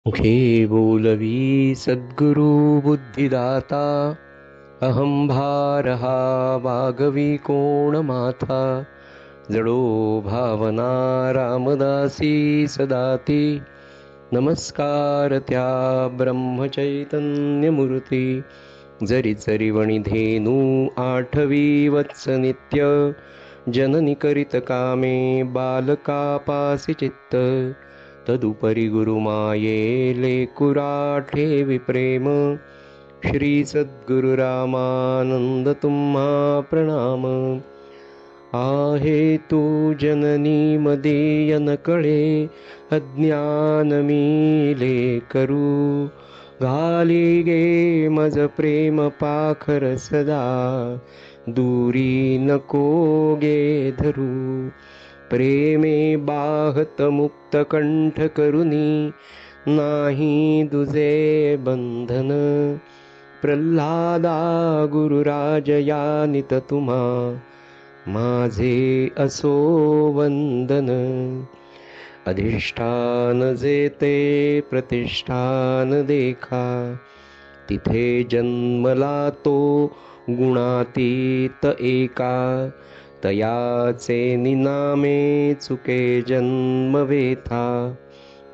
मुखे बोलवी सद्गुरु बुद्धिदाता अहं भारहा वागवी कोण माथा जडो भावना रामदासी सदाती नमस्कार त्या ब्रह्मचैतन्यमूर्ती जरी जरी वणिधेनु आठवी वत्स नित्य जननी करीत कामे बालकापासी चित्त तदुपरी गुरुमाये लेकुरा ठेवी प्रेम श्री सद्गुरु रामानंद तुम्हा प्रणाम आहे तू जननी मदीय न कळे अज्ञान मीले करू घाली गे मज प्रेम पाखर सदा दूरी नको गे धरू प्रेमे बाहत मुक्त कंठ करुनी नाही दुजे बंधन प्रल्हादा गुरुराज यानित तुम्हा माझे असो वंदन अधिष्ठान जेते प्रतिष्ठान देखा तिथे जन्मला तो गुणातीत एका तयाचे निनामे चुके जन्म वेथा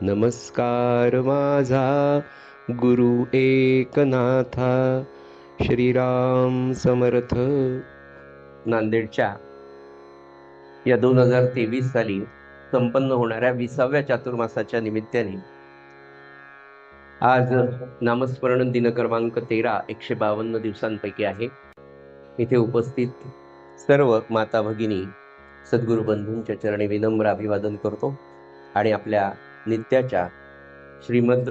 नमस्कार माझा गुरु एकनाथा श्रीराम समर्थ. नांदेडच्या या 2023 साली संपन्न होणाऱ्या 20व्या चातुर्मासाच्या निमित्ताने आज नामस्मरण दिन क्रमांक 13 152 दिवसांपैकी आहे. इथे उपस्थित सर्व माता भगिनी सद्गुरु बंधूंच्या चरणी विनम्र अभिवादन करतो आणि आपल्या नित्याच्या श्रीमद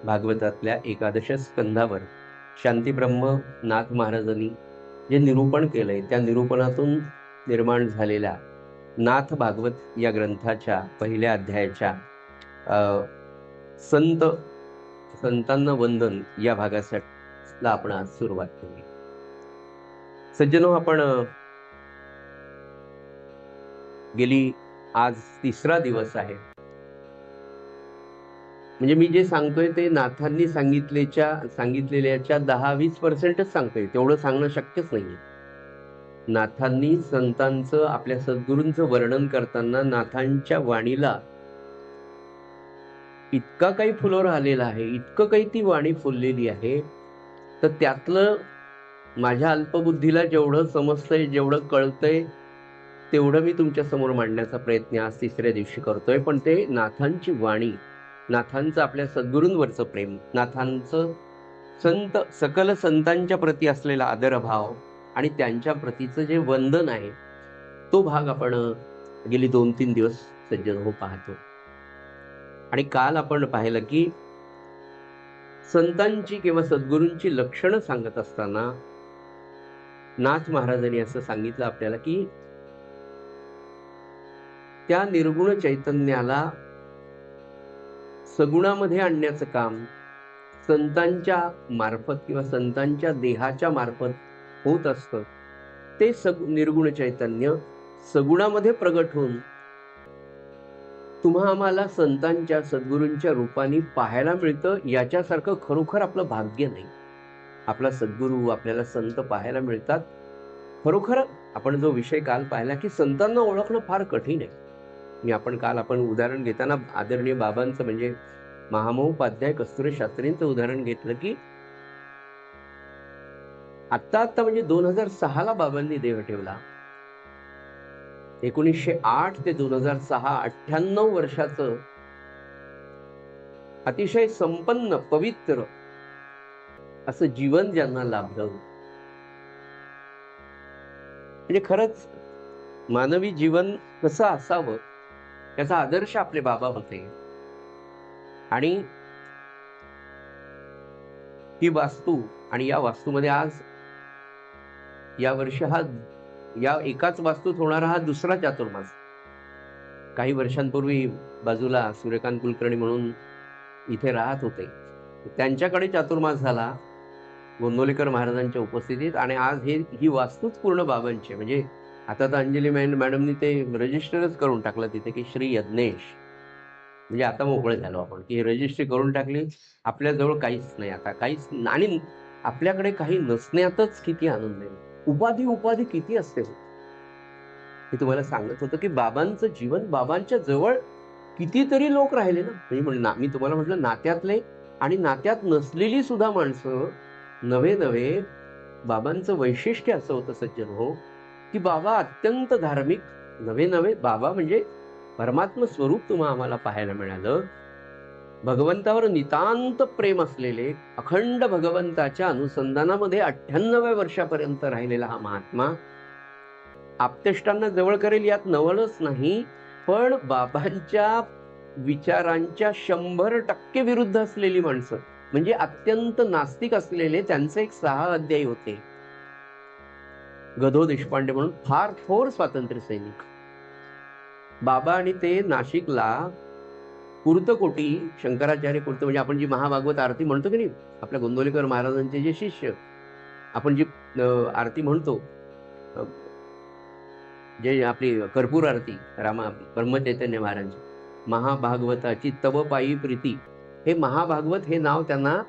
भागवतातल्या एकादश स्कंधावर शांतीब्रह्म नाथ महाराजांनी जे निरूपण केलंय त्या निरूपणातून निर्माण झालेल्या नाथ भागवत या ग्रंथाच्या पहिल्या अध्यायाच्या संतांना वंदन या भागासाठी आपण आज सुरुवात केली. सज्जनो, आपण गेली आज 3रा दिवस आहे. म्हणजे मी जे सांगतोय ते नाथांनी सांगितलेल्याच्या 10-20%च सांगतोय. तेवढं सांगणं शक्यच नाहीये. नाथांनी संतांचं, आपल्या सद्गुरूंचं वर्णन करताना नाथांच्या वाणीला इतका काही फुलोर आलेला आहे, इतकं काही ती वाणी फुललेली आहे, तर त्यातलं माझ्या अल्पबुद्धीला जेवढं समजतंय, जेवढं कळतंय, तेवढं मी तुमच्या समोर मांडण्याचा प्रयत्न आज 3ऱ्या दिवशी करतोय. पण ते नाथांची वाणी, नाथांचं आपल्या सद्गुरूंवरचं प्रेम, नाथांचं सकल संतांच्या प्रती असलेला आदरभाव आणि त्यांच्या प्रतीचं जे वंदन आहे, तो भाग आपण गेली 2-3 दिवस सज्जन हो पाहतो. आणि काल आपण पाहिलं की संतांची किंवा सद्गुरूंची लक्षणं सांगत असताना नाथ महाराजांनी असं सांगितलं आपल्याला की त्या निर्गुण चैतन्याला सगुणामध्ये आणण्याचं काम संतांच्या मार्फत किंवा संतांच्या देहाच्या मार्फत होत असतं. ते निर्गुण चैतन्य सगुणामध्ये प्रगट होऊन तुम्हा आम्हाला संतांच्या सद्गुरूंच्या रूपाने पाहायला मिळतं. याच्यासारखं खरोखर आपलं भाग्य नाही. आपला सद्गुरू, आपल्याला संत पाहायला मिळतात. खरोखर आपण जो विषय काल पाहिला की संतांना ओळखणं फार कठीण आहे. आपण उदाहरण घेताना आदरणीय बाबांचं म्हणजे महामहोपाध्याय कस्तुरे शास्त्रींचं उदाहरण घेतलं की आता म्हणजे 2006 बाबांनी देह ठेवला. 1908 ते 2006 98 वर्षाचं अतिशय संपन्न पवित्र असं जीवन ज्यांना लाभलं, म्हणजे खरंच मानवी जीवन कसं असावं याचा आदर्श आपले बाबा होते. आणि ही वास्तू, आणि या वास्तूमध्ये आज या वर्षी या एकाच वास्तूत होणारा हा 2रा चातुर्मास. काही वर्षांपूर्वी बाजूला सूर्यकांत कुलकर्णी म्हणून इथे राहत होते, त्यांच्याकडे चातुर्मास झाला गोंदवलेकर महाराजांच्या उपस्थितीत. आणि आज ही वास्तूच पूर्ण बाबांची. म्हणजे आता तर अंजली मॅडमनी ते रजिस्टरच करून टाकलं तिथे की श्री यज्ञेश. म्हणजे आता मोकळे झालो आपण की रजिस्ट्री करून टाकली, आपल्याजवळ काहीच नाही आता, काहीच आणि आपल्याकडे काही नसण्यातच किती आनंद आहे. उपाधी उपाधी किती असते. मी तुम्हाला सांगत होतो की बाबांचं जीवन, बाबांच्या जवळ कितीतरी लोक राहिले ना. मी तुम्हाला म्हटलं नात्यातले आणि नात्यात नसलेली सुद्धा माणसं नवे नवे. बाबांचं वैशिष्ट्य असं होतं सज्जन हो, की बाबा अत्यंत धार्मिक. नवे नवे बाबा म्हणजे परमात्म स्वरूप तुम्हा आम्हाला पाहायला मिळालं. भगवंतावर नितांत प्रेम असलेले, अखंड भगवंताच्या अनुसंधानामध्ये 98व्या वर्षापर्यंत राहिलेला हा महात्मा आप्तेष्टांना जवळ करेल यात नवलच नाही, पण बाबांच्या विचारांच्या 100% विरुद्ध असलेली माणसं, म्हणजे अत्यंत नास्तिक असलेले, त्यांचे एक 6 अध्याय होते. गधो देशपांडे म्हणून फार थोर स्वातंत्र्य सैनिक. बाबा आणि ते नाशिकला कुर्तकोटी, शंकराचार्य कुर्त, म्हणजे आपण जी महाभागवत आरती म्हणतो की नाही, आपल्या गोंदवलेकर महाराजांचे जे शिष्य, आपण जी आरती म्हणतो, जे आपली कर्पूर आरती, ब्रह्मचैतन्य महाराजांची, महाभागवताची तव पायी प्रीती, हे महाभागवत हे नाव त्यांना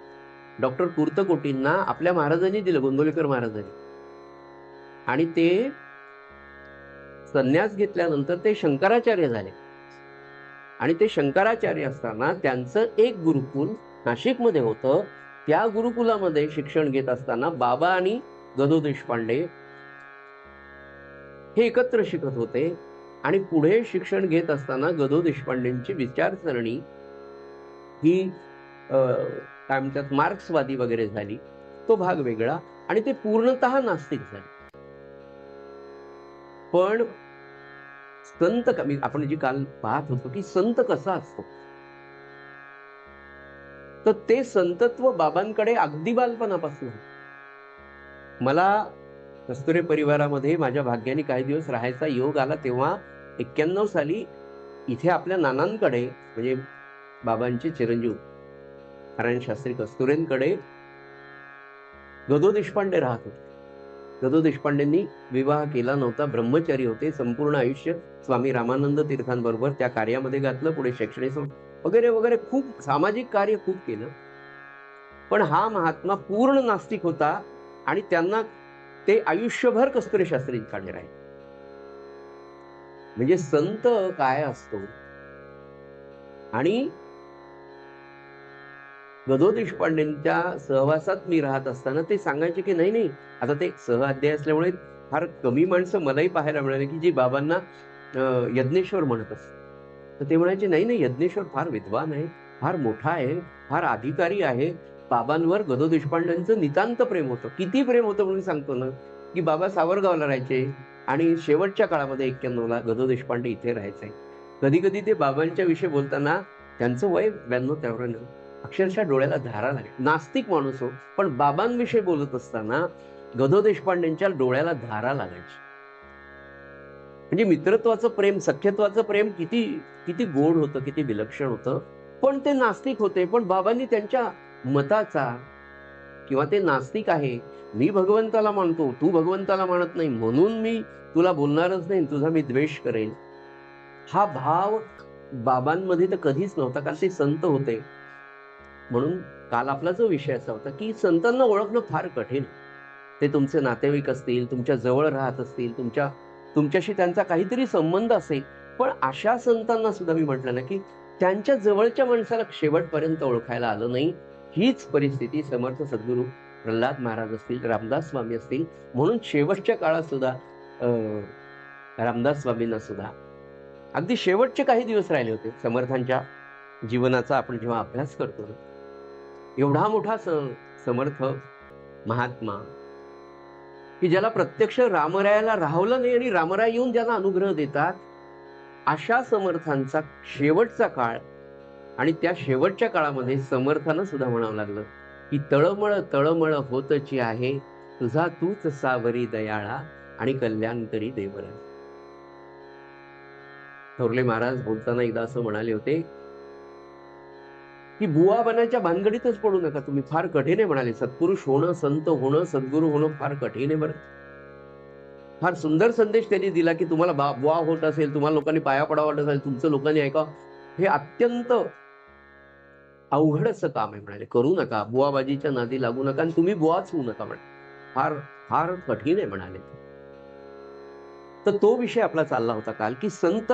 डॉक्टर कुर्तकोटींना आपल्या महाराजांनी दिलं, गोंदवलेकर महाराजांनी. आणि ते संन्यास घेतल्यानंतर ते शंकराचार्य झाले. आणि ते शंकराचार्य असताना त्यांचं एक गुरुकुल नाशिकमध्ये होतं. त्या गुरुकुलामध्ये शिक्षण घेत असताना बाबा आणि गदो देशपांडे हे एकत्र शिकत होते. आणि पुढे शिक्षण घेत असताना गदो देशपांडेंची विचारसरणी ही काय म्हणतात, मार्क्सवादी वगैरे झाली. तो भाग वेगळा. आणि ते पूर्णतः नास्तिक झाले. पण संत कमी, आपण जी काल पाहत होतो की संत कसा असतो, तर ते संतत्व बाबांकडे अगदी बालपणापासून. मला कस्तुरे परिवारामध्ये माझ्या भाग्याने काही दिवस राहायचा योग आला, तेव्हा 91 साली इथे आपल्या नानांकडे, म्हणजे बाबांचे चिरंजीव नारायण शास्त्री कस्तुरेंकडे गदो देशपांडे राहत होते. गदो देशपांडेंनी विवाह केला नव्हता, ब्रह्मचारी होते. संपूर्ण आयुष्य स्वामी रामानंद तीर्थांबरोबर त्या कार्यामध्ये घातलं. पुढे शैक्षणिक वगैरे वगैरे खूप सामाजिक कार्य खूप केलं. पण हा महात्मा पूर्ण नास्तिक होता आणि त्यांना ते आयुष्यभर कस्तुरे शास्त्रींकडे राहिले. म्हणजे संत काय असतो. आणि गदो देशपांडेंच्या सहवासात मी राहत असताना ते सांगायचे की नाही नाही, आता ते सहअध्याय असल्यामुळे फार कमी माणसं मलाही पाहायला मिळाली की जी बाबांना यज्ञेश्वर म्हणत असत. तर ते म्हणायचे नाही नाही, यज्ञेश्वर फार विद्वान आहे, फार मोठा आहे, फार अधिकारी आहे. बाबांवर गदो देशपांडेंचं नितांत प्रेम होतं. किती प्रेम होतं म्हणून सांगतो ना, की बाबा सावरगावला राहायचे आणि शेवटच्या काळामध्ये 91ला गदो देशपांडे इथे राहायचे. कधी कधी ते बाबांच्या विषयी बोलताना, त्यांचं वय 92-93, अक्षरशः डोळ्याला धारा लागेल. नास्तिक माणूस हो, पण बाबांविषयी बोलत असताना गदो देशपांडेंच्या डोळ्याला धारा लागायची. म्हणजे मित्रत्वाचं प्रेम, सख्यत्वाचं प्रेम किती किती गोड होतं, किती विलक्षण होतं. पण ते नास्तिक होते. पण बाबांनी त्यांच्या मताचा, किंवा ते नास्तिक आहे, मी भगवंताला मानतो, तू भगवंताला मानत नाही, म्हणून मी तुला बोलणारच नाही, तुझा मी द्वेष करेल, हा भाव बाबांमध्ये तर कधीच नव्हता. कारण ते संत होते. म्हणून काल आपला जो विषय असा होता की संतांना ओळखणं फार कठीण. ते तुमचे नातेवाईक असतील, तुमच्या जवळ राहत असतील, तुमच्याशी त्यांचा काहीतरी संबंध असेल, पण अशा संतांना सुद्धा मी म्हटलं ना की त्यांच्या जवळच्या माणसाला शेवटपर्यंत ओळखायला आलं नाही. हीच परिस्थिती समर्थ सद्गुरू प्रल्हाद महाराज असतील, रामदास स्वामी असतील. म्हणून शेवटच्या काळात सुद्धा रामदास स्वामींना सुद्धा अगदी शेवटचे काही दिवस राहिले होते समर्थांच्या जीवनाचा. आपण जेव्हा अभ्यास करतो ना, एवढा मोठा समर्थ महात्मा की ज्याला प्रत्यक्ष रामरायाला राहवलं नाही आणि रामराय येऊन ज्यांना अनुग्रह देतात, अशा समर्थांचा शेवटचा काळ. आणि त्या शेवटच्या काळामध्ये समर्थांना सुद्धा म्हणावं लागलं की तळमळ तळमळ होतची आहे, तुझा तूच सावरी दयाळा आणि कल्याण करी देवरा. थोरले महाराज बोलताना एकदा असं म्हणाले होते की बुवा बनायच्या भानगडीतच पडू नका तुम्ही, फार कठीण आहे म्हणाले. सत्पुरुष होणं, संत होणं, सद्गुरू होणं फार कठीण आहे बरं. फार सुंदर संदेश त्यांनी दिला की तुम्हाला बुवा होत असेल, तुम्हाला लोकांनी पाया पडावं वाटत असेल, तुमचं लोकांनी ऐका, हे अत्यंत अवघड असं काम आहे म्हणाले. करू नका, बुवाबाजीच्या नादी लागू नका आणि तुम्ही बुवाच होऊ नका म्हणे. फार फार कठीण आहे म्हणाले. तर तो विषय आपला चालला होता काल, की संत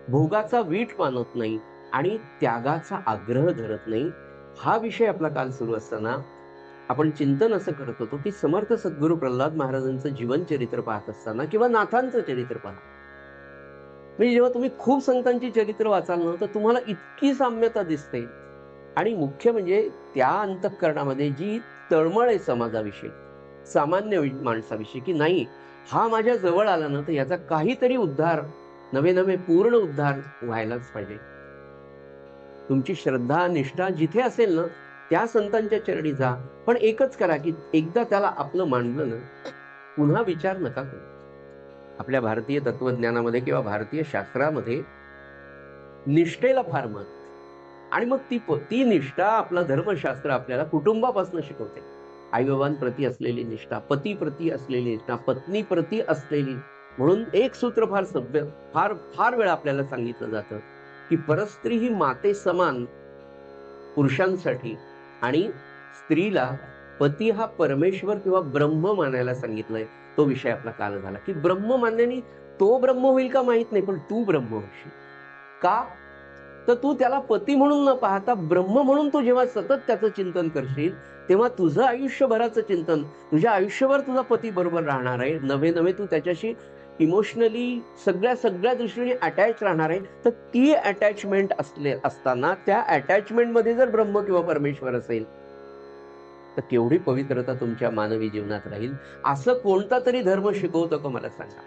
भोगाचा वीट मानत नाही आणि त्यागाचा आग्रह धरत नाही. हा विषय आपला काल सुरू असताना आपण चिंतन असं करत होतो, की समर्थ सद्गुरू प्रल्हाद महाराजांचं जीवन चरित्र पाहत असताना किंवा नाथांचं चरित्र पाहत, म्हणजे जेव्हा तुम्ही खूप संतांची चरित्र वाचाल ना, तर तुम्हाला इतकी साम्यता दिसते. आणि मुख्य म्हणजे त्या अंतःकरणामध्ये जी तळमळ आहे समाजाविषयी, सामान्य माणसाविषयी, की नाही हा माझ्या जवळ आला ना, तर याचा काहीतरी उद्धार, नवे नवे पूर्ण उद्धार व्हायलाच पाहिजे. तुमची श्रद्धा निष्ठा जिथे असेल ना, त्या संतांच्या चरणी जा, पण एकच करा, की एकदा त्याला आपलं मानलं ना, पुन्हा विचार नका करू. आपल्या भारतीय तत्वज्ञानामध्ये किंवा भारतीय शास्त्रामध्ये निष्ठेला फार महत्व, आणि मग ती निष्ठा, आपलं धर्मशास्त्र आपल्याला कुटुंबापासून शिकवते. आईबाबांप्रती असलेली निष्ठा, पतीप्रती असलेली निष्ठा, पत्नीप्रती असलेली. म्हणून एक सूत्र फार सभ्य, फार फार वेळा आपल्याला सांगितलं जातं, की परस्त्री ही माते समान पुरुषांसाठी, आणि स्त्रीला पती हा परमेश्वर किंवा ब्रह्म मानायला सांगितलंय. तो विषय आपला काल झाला, की ब्रह्म मानण्याने तो ब्रह्म होईल का माहित नाही, पण तू ब्रह्म होशील. का? तर तू त्याला पती म्हणून न पाहता ब्रह्म म्हणून तू जेव्हा सतत त्याचं चिंतन करशील, तेव्हा तुझं आयुष्यभराचं चिंतन, तुझ्या आयुष्यभर तुझा पती बरोबर राहणार आहे. नवे नवे तू त्याच्याशी इमोशनली सगळ्या दृष्टीने अटॅच राहणार आहे. तर ती अटॅचमेंट असताना त्या अटॅचमेंट मध्ये जर ब्रह्म किंवा परमेश्वर असेल, तर केवढी पवित्रता तुमच्या मानवी जीवनात राहील. असं कोणता तरी धर्म शिकवतो का मला सांगा?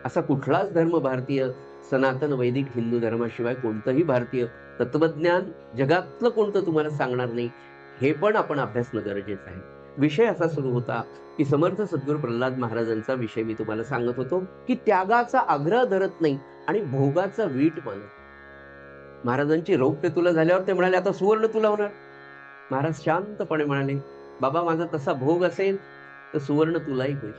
असा कुठलाच धर्म भारतीय सनातन वैदिक हिंदू धर्माशिवाय कोणतंही भारतीय तत्वज्ञान जगातलं कोणतं तुम्हाला सांगणार नाही. हे पण आपण अभ्यासणं गरजेचं आहे. विषय असा सुरू होता, की समर्थ सद्गुरू प्रल्हाद महाराजांचा विषय मी तुम्हाला सांगत होतो, की त्यागाचा आग्रह धरत नाही आणि भोगाचा वीट मानत. महाराजांची रौप्य तुला झाल्यावर ते म्हणाले, आता सुवर्ण तुला होणार. महाराज शांतपणे म्हणाले, बाबा माझा तसा भोग असेल तर सुवर्ण तुलाही होईल.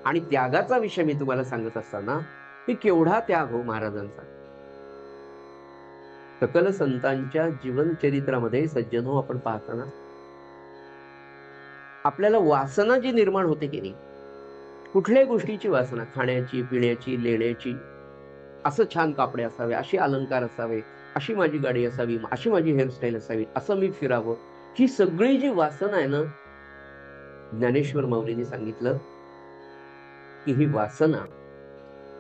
आणि त्यागाचा विषय मी तुम्हाला सांगत असताना, की केवढा त्याग हो महाराजांचा. सकल संतांच्या जीवन चरित्रामध्ये सज्जनो आपण पाहताना आपल्याला वासना जी निर्माण होते की नाही, कुठल्याही गोष्टीची वासना, खाण्याची, पिण्याची, लेण्याची, असं छान कापडे असावे, अशी अलंकार असावे, अशी माझी गाडी असावी, अशी माझी हेअरस्टाईल असावी, असं मी फिरावं, ही सगळी जी वासना आहे ना, ज्ञानेश्वर माऊलींनी सांगितलं की ही वासना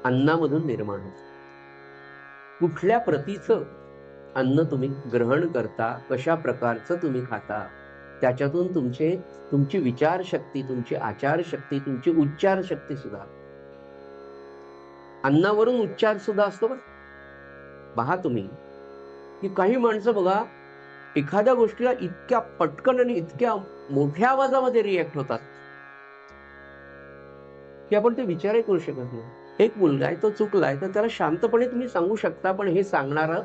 अन्नामधून निर्माण होते. कुठल्या प्रतीचं अन्न तुम्ही ग्रहण करता, कशा प्रकारचं तुम्ही खाता, त्याच्यातून तुमची विचारशक्ती, तुमची आचारशक्ती, तुमची उच्चार शक्ती सुद्धा, अन्नावरून उच्चार सुद्धा असतो. पहा तुम्ही, की काही माणसं बघा, एखाद्या गोष्टीला इतक्या पटकन आणि इतक्या मोठ्या आवाजामध्ये रिॲक्ट होतात की आपण ते विचारही करू शकत नाही. एक मुलगा आहे, तो चुकलाय, तर त्याला शांतपणे तुम्ही सांगू शकता, पण हे सांगणारं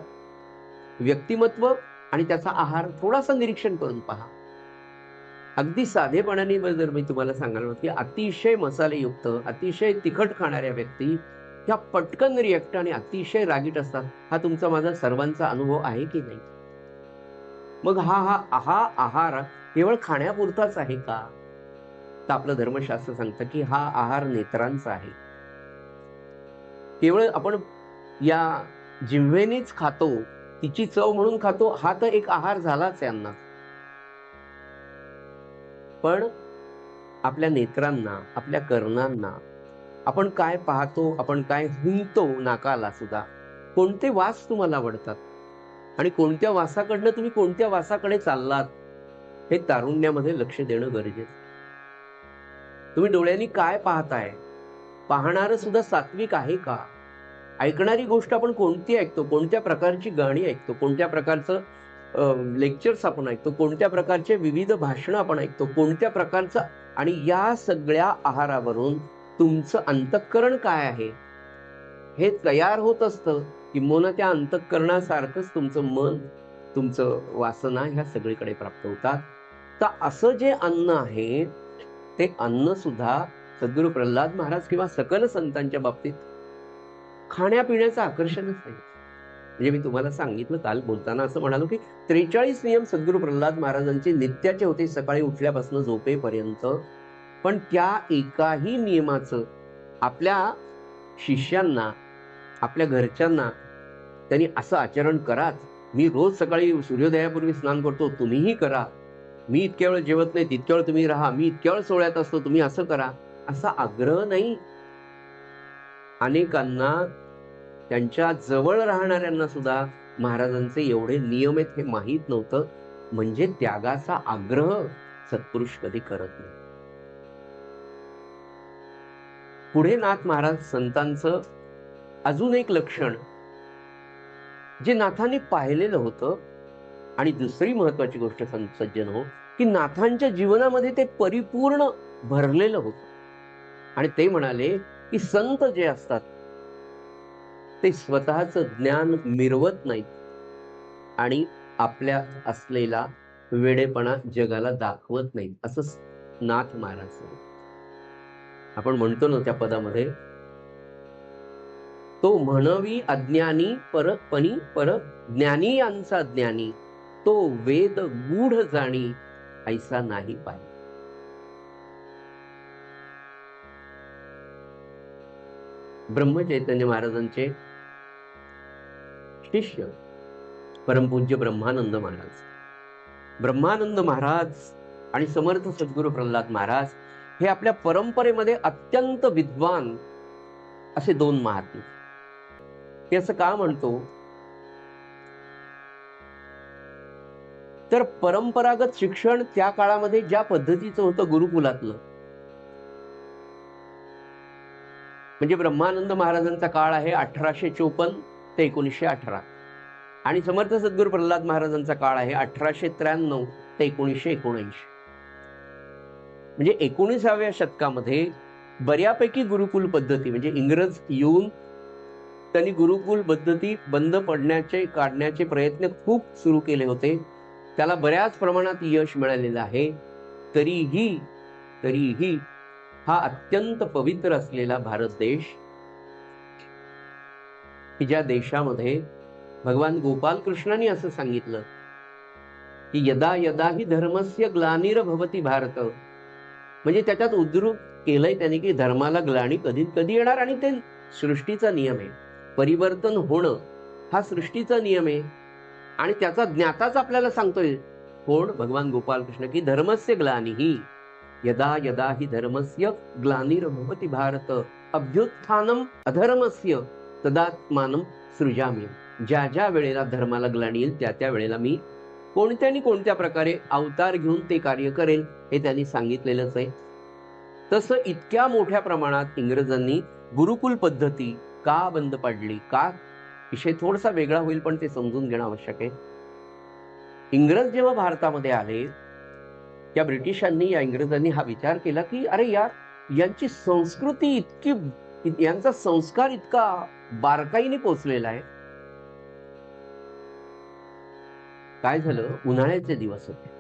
व्यक्तिमत्व आणि त्याचा आहार थोडासा निरीक्षण करून पहा. अगदी साधेपणाने जर मी तुम्हाला सांगायला की अतिशय मसालेयुक्त, अतिशय तिखट खाणाऱ्या व्यक्ती ह्या पटकन रिॲक्ट आणि अतिशय रागीट असतात. हा तुमचा माझा सर्वांचा अनुभव आहे की नाही? मग हा आहार केवळ खाण्यापुरताच आहे का? तर आपलं धर्मशास्त्र सांगतं की हा आहार नेत्रांचा आहे. केवळ आपण या जिव्हेनेच खातो, तिची चव म्हणून खातो, हा तर एक आहार झालाच आहे अन्नाचा. पण आपल्या नेत्रांना, आपल्या कर्णांना, आपण काय पाहतो, आपण काय हुंकतो नाकाला सुद्धा, कोणते वास तुम्हाला आवडतात आणि कोणत्या वासाकडनं तुम्ही कोणत्या वासाकडे चाललात, हे तारुण्यामध्ये लक्ष देणं गरजेचं. तुम्ही डोळ्यांनी काय पाहताय, पाहणारं सुद्धा सात्विक आहे का? ऐकणारी गोष्ट आपण कोणती ऐकतो, कोणत्या प्रकारची गाणी ऐकतो, कोणत्या प्रकारचं लेक्चर्स आपण ऐकतो, कोणत्या प्रकारचे विविध भाषणं आपण ऐकतो, कोणत्या प्रकारचं, आणि या सगळ्या आहारावरून तुमचं अंतःकरण काय आहे हे तयार होत असतं. किंबहुना त्या अंतःकरणासारखंच तुमचं मन, तुमचं वासना ह्या सगळीकडे प्राप्त होतात. तर असं जे अन्न आहे, ते अन्न सुद्धा सद्गुरू प्रल्हाद महाराज किंवा सकल संतांच्या बाबतीत खाण्यापिण्याचं आकर्षणच नाही. म्हणजे मी तुम्हाला सांगितलं काल बोलताना असं म्हणालो की 43 नियम सद्गुरू प्रल्हाद महाराजांचे नित्याचे होते सकाळी उठल्यापासून झोपेपर्यंत. पण त्या एकाही नियमाचं आपल्या शिष्यांना, आपल्या घरच्यांना त्यांनी असं आचरण कराच, मी रोज सकाळी सूर्योदयापूर्वी स्नान करतो, तुम्हीही करा, मी इतक्या वेळ जेवत नाही तितक्या वेळ तुम्ही राहा, मी इतक्या वेळ सोहळ्यात असतो तुम्ही असं करा, असा आग्रह नाही. अनेकांना, त्यांच्या जवळ राहणाऱ्यांना सुद्धा महाराजांचे एवढे नियम आहेत हे माहीत नव्हतं. म्हणजे त्यागाचा आग्रह सत्पुरुष कधी करत नाही. पुढे नाथ महाराज संतांचं अजून एक लक्षण जे नाथांनी पाहिलेलं होतं, आणि दुसरी महत्वाची गोष्ट सज्जन हो, की नाथांच्या जीवनामध्ये ते परिपूर्ण भरलेलं होतं. आणि ते म्हणाले की संत जे असतात ते स्वतःचं ज्ञान मिरवत नाहीत आणि आपल्या असलेला वेडेपणा जगाला दाखवत नाहीत, असं नाथ महाराज. आपण म्हणतो ना त्या पदामध्ये, तो म्हणवी अज्ञानी परपणी पर ज्ञानी यांचा ज्ञानी, तो वेद गूढ जाणी ऐसा नाही पाहिजे. ब्रह्मचैतन्य महाराजांचे शिष्य परमपूज्य ब्रह्मानंद महाराज, ब्रह्मानंद महाराज आणि समर्थ सद्गुरू प्रल्हाद महाराज हे आपल्या परंपरेमध्ये अत्यंत विद्वान असे दोन महात्मे. ते असं का म्हणतो तर परंपरागत शिक्षण त्या काळामध्ये ज्या पद्धतीचं होतं गुरुकुलातलं, म्हणजे ब्रह्मानंद महाराजांचा काळ आहे 1854 ते 1918 आणि समर्थ सद्गुरू प्रल्हाद महाराजांचा काळ आहे 1893 ते 1979. म्हणजे 19व्या शतकामध्ये बऱ्यापैकी गुरुकुल पद्धती, म्हणजे इंग्रज येऊन त्यांनी गुरुकुल पद्धती बंद पडण्याचे काढण्याचे प्रयत्न खूप सुरू केले होते. त्याला बऱ्याच प्रमाणात यश मिळालेलं आहे. तरीही हा अत्यंत पवित्र असलेला भारत देश, की ज्या देशामध्ये भगवान गोपाल कृष्णांनी असं सांगितलं की यदा यदा ही धर्मस्य ग्लानिर भवती भारत, म्हणजे त्याच्यात उद्धृत केलंय त्यांनी की धर्माला ग्लानी कधी कधी येणार, आणि ते सृष्टीचा नियम आहे. परिवर्तन होणं हा सृष्टीचा नियम आहे आणि त्याचा ज्ञाताच आपल्याला सांगतोय कोण? भगवान गोपाल कृष्ण, की धर्मस्य ग्लानिही यदा यदा ही धर्मस्य ग्लानिर भवती भारत अभ्युत्थानम अधर्मस्य तदात्मानं सृजामी. ज्या ज्या वेळेला धर्माला ग्लानी येईल त्या त्या वेळेला मी कोणत्या आणि कोणत्या प्रकारे अवतार घेऊन ते कार्य करेल हे त्यांनी सांगितलेलंच आहे. तसं इतक्या मोठ्या प्रमाणात इंग्रजांनी गुरुकुल पद्धती का बंद पडली, का? विषय थोडासा वेगळा होईल पण ते समजून घेणं आवश्यक आहे. इंग्रज जेव्हा भारतामध्ये आले, त्या ब्रिटिशांनी, या इंग्रजांनी हा विचार केला की अरे यार, यांची संस्कृती इतकी, यांचा संस्कार इतका बारकाईने पोचलेला आहे. काय झालं, उन्हाळ्याचे दिवस होते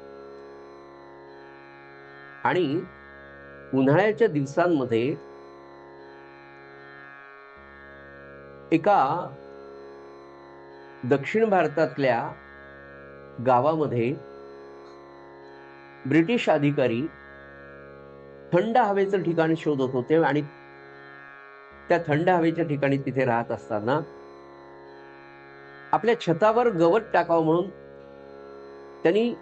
आणि उन्हाळ्याच्या दिवसांमध्ये एका दक्षिण भारतातल्या गावामध्ये ब्रिटिश अधिकारी थंड हवेचं ठिकाण शोधत होते आणि त्या थंड हवेच्या ठिकाणी तिथे राहत असताना आपल्या छतावर गवत टाकावं म्हणून त्यांनी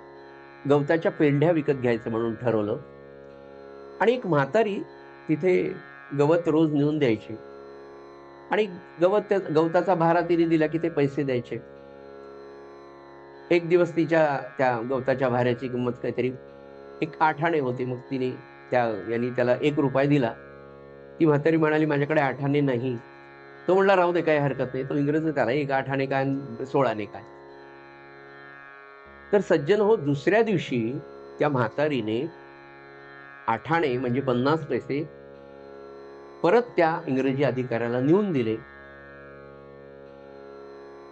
गवताच्या पेंढ्या विकत घ्यायचं म्हणून ठरवलं. आणि एक म्हातारी तिथे गवत रोज नेऊन द्यायची आणि गवताचा भारा तिने दिला की ते पैसे द्यायचे. एक दिवस तिच्या त्या गवताच्या भाऱ्याची किंमत काहीतरी 1 आठाणे होती. मग तिने त्याला 1 रुपया दिला. ती म्हातारी म्हणाली माझ्याकडे 8 आणे नाही. तो म्हणला राहू दे, काही हरकत नाही. तो इंग्रज त्याला 1 आठाणे काय 16 आणे काय. तर सज्जन हो, दुसऱ्या दिवशी त्या म्हातारीने 8 आणे म्हणजे 50 पैसे परत त्या इंग्रजी अधिकाऱ्याला नेऊन दिले.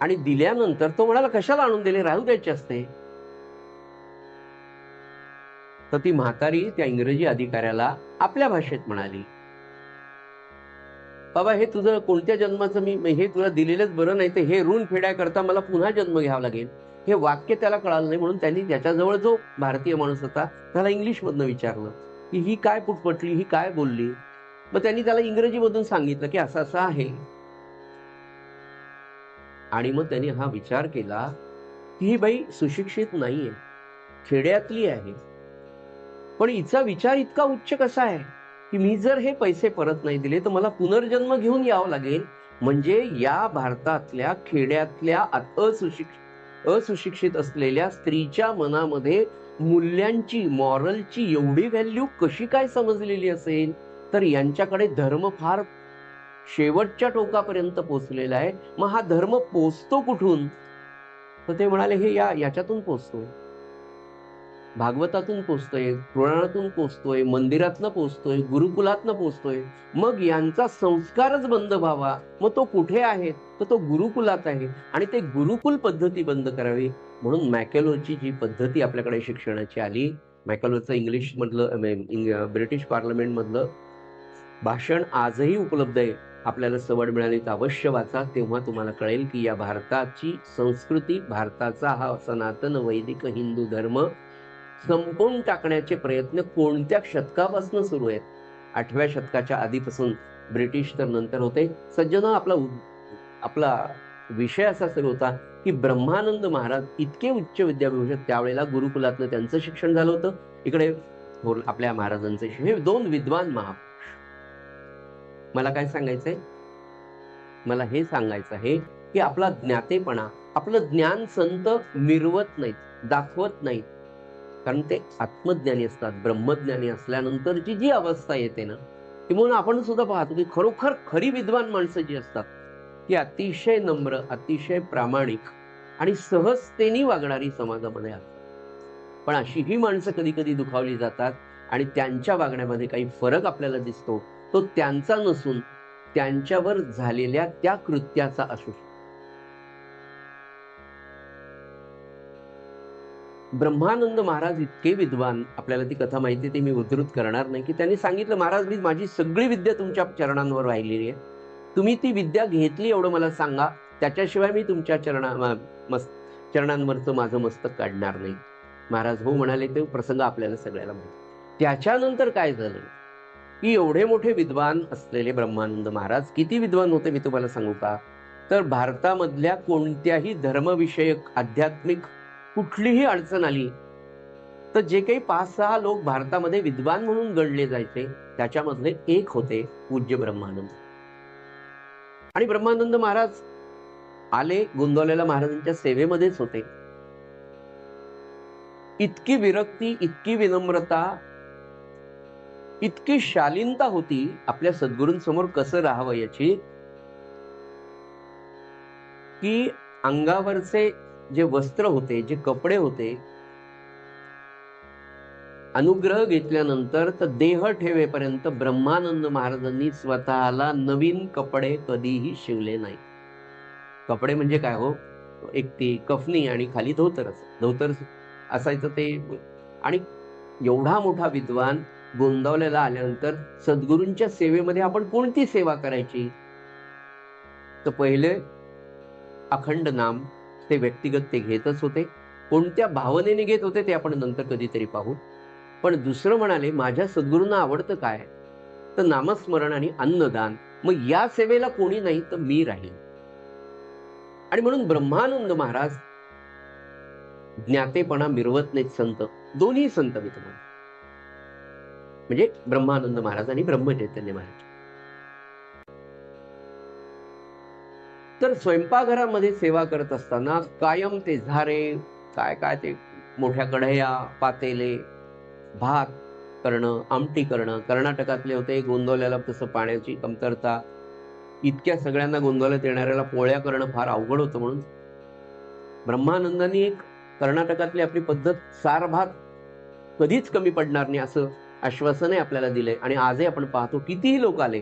आणि दिल्यानंतर तो म्हणाला कशाला आणून दिले, राहू द्यायचे असते. तर ती म्हातारी त्या इंग्रजी अधिकाऱ्याला आपल्या भाषेत म्हणाली बाबा हे तुझं कोणत्या जन्माचं, मी हे तुला दिलेलंच बरं नाही, तर हे ऋण फेडायकरता मला पुन्हा जन्म घ्यावा लागेल. हे वाक्य त्याला कळालं नाही, म्हणून त्यांनी त्याच्याजवळ जो भारतीय माणूस होता त्याला इंग्लिशमधनं विचारलं की ही काय पुटपटली, ही काय बोलली. मग त्यांनी त्याला इंग्रजीमधून सांगितलं की असं असं आहे. आणि मग त्यांनी हा विचार केला की ही बाई सुशिक्षित नाहीये, खेड्यातली आहे, पण हिचा विचार इतका उच्च कसा आहे की मी जर हे पैसे परत नाही दिले तर मला पुनर्जन्म घेऊन यावं लागेल. म्हणजे या भारतातल्या खेड्यातल्या अസുशिक्षित असलेल्या स्त्रीच्या मनामध्ये मूल्यांची, मॉरलची एवढी व्हॅल्यू कशी काय समजलेली असेल, तर यांच्याकडे धर्म फार शेवटच्या टोकापर्यंत पोहोचलेला आहे. मग हा धर्म पोचतो कुठून? तर ते म्हणाले हे याच्यातून पोचतोय, भागवतातून पोचतोय, पुराणातून पोचतोय, मंदिरातनं पोचतोय, गुरुकुलातनं पोचतोय. मग यांचा संस्कारच बंद व्हावा. मग तो कुठे आहे? तर तो गुरुकुलात आहे. आणि ते गुरुकुल पद्धती बंद करावी म्हणून मॅकॅलोची जी पद्धती आपल्याकडे शिक्षणाची आली, मॅकॅलोचं इंग्लिश मधलं ब्रिटिश पार्लमेंट मधलं भाषण आजही उपलब्ध आहे. आपल्याला सवड मिळाली तर अवश्य वाचा, तेव्हा तुम्हाला कळेल की या भारताची संस्कृती, भारताचा हा सनातन वैदिक हिंदू धर्म संपवून टाकण्याचे प्रयत्न कोणत्या शतकापासून सुरू आहेत. 8व्या शतकाच्या आधीपासून, ब्रिटिश तर नंतर होते. सज्जन, आपला विषय असा सुरू होता की ब्रह्मानंद महाराज इतके उच्च विद्याभूषण, त्यावेळेला गुरुकुलातलं त्यांचं शिक्षण झालं होतं. इकडे आपल्या महाराजांचे हे दोन विद्वान महापुरुष. मला काय सांगायचंय? मला हे सांगायचं आहे की आपला ज्ञातेपणा, आपलं ज्ञान संत मिरवत नाहीत, दाखवत नाहीत, कारण ते आत्मज्ञानी असतात. ब्रह्मज्ञानी असल्यानंतरची जी अवस्था येते ना, ती म्हणून आपण सुद्धा पाहतो की खरोखर खरी विद्वान माणसं जी असतात ती अतिशय नम्र, अतिशय प्रामाणिक आणि सहजतेने वागणारी समाजामध्ये असतात. पण अशी ही माणसं कधी कधी दुखावली जातात आणि त्यांच्या वागण्यामध्ये काही फरक आपल्याला दिसतो. तो त्यांचा नसून त्यांच्यावर झालेल्या त्या कृत्याचा असू शकतो. ब्रह्मानंद महाराज इतके विद्वान, आपल्याला ती कथा माहिती, ती मी उद्धृत करणार नाही, की त्यांनी सांगितलं महाराज मी माझी सगळी विद्या तुमच्या चरणांवर वाहिलेली आहे, तुम्ही ती विद्या घेतली एवढं मला सांगा, त्याच्याशिवाय मी तुमच्या चरणांवरचं माझं मस्तक काढणार नाही. महाराज हो म्हणाले. ते प्रसंग आपल्याला सगळ्याला माहिती. त्याच्यानंतर काय झालं की एवढे मोठे विद्वान असलेले ब्रह्मानंद महाराज किती विद्वान होते मी तुम्हाला सांगू का? तर भारतामधल्या कोणत्याही धर्मविषयक आध्यात्मिक कुठलीही अडचण आली तर जे काही 5-6 लोक भारतामध्ये विद्वान म्हणून गणले जायचे त्याच्यामधले एक होते पूज्य ब्रह्मानंद. आणि ब्रह्मानंद महाराज आले गोंदवलेला, महाराजांच्या सेवेमध्येच होते. इतकी विरक्ती, इतकी विनम्रता, इतकी शालीनता होती आपल्या सद्गुरूंसमोर कसं राहावं याची, की अंगावरचे जे वस्त्र होते, जे कपडे होते, अनुग्रह घेतल्यानंतर तर देह ठेवेपर्यंत ब्रह्मानंद महाराजांनी स्वतःला नवीन कपडे कधीही शिवले नाही. कपडे म्हणजे काय हो, एक ती कफनी आणि खाली धोतर असायचं ते. आणि एवढा मोठा विद्वान गोंदवलेला आल्यानंतर सद्गुरूंच्या सेवेमध्ये आपण कोणती सेवा करायची? तर पहिले अखंड नाम, ते व्यक्तिगत ते घेतच होते. कोणत्या भावनेने घेत होते ते आपण नंतर कधीतरी पाहू. पण दुसरं म्हणाले माझ्या सद्गुरूंना आवडतं काय? तर नामस्मरण आणि अन्नदान. मग या सेवेला कोणी नाही तर मी राहील. आणि म्हणून ब्रह्मानंद महाराज ज्ञातेपणा मिरवत नाहीत संत, दोन्ही संत मी तुम्हाला, म्हणजे ब्रह्मानंद महाराज आणि ब्रह्मचैतन्य महाराज. तर स्वयंपाकघरामध्ये सेवा करत असताना कायम ते झारे, काय काय ते मोठ्या कढया, पातेले, भात करणं, आमटी करणं. कर्नाटकातले होते, गोंदवल्याला तसं पाण्याची कमतरता, इतक्या सगळ्यांना गोंदवल्यात येणाऱ्याला पोळ्या करणं फार अवघड होतं. म्हणून ब्रह्मानंदांनी एक कर्नाटकातली आपली पद्धत, सार भात कधीच कमी पडणार नाही असं आश्वासनही आपल्याला दिलंय. आणि आजही आपण पाहतो कितीही लोक आले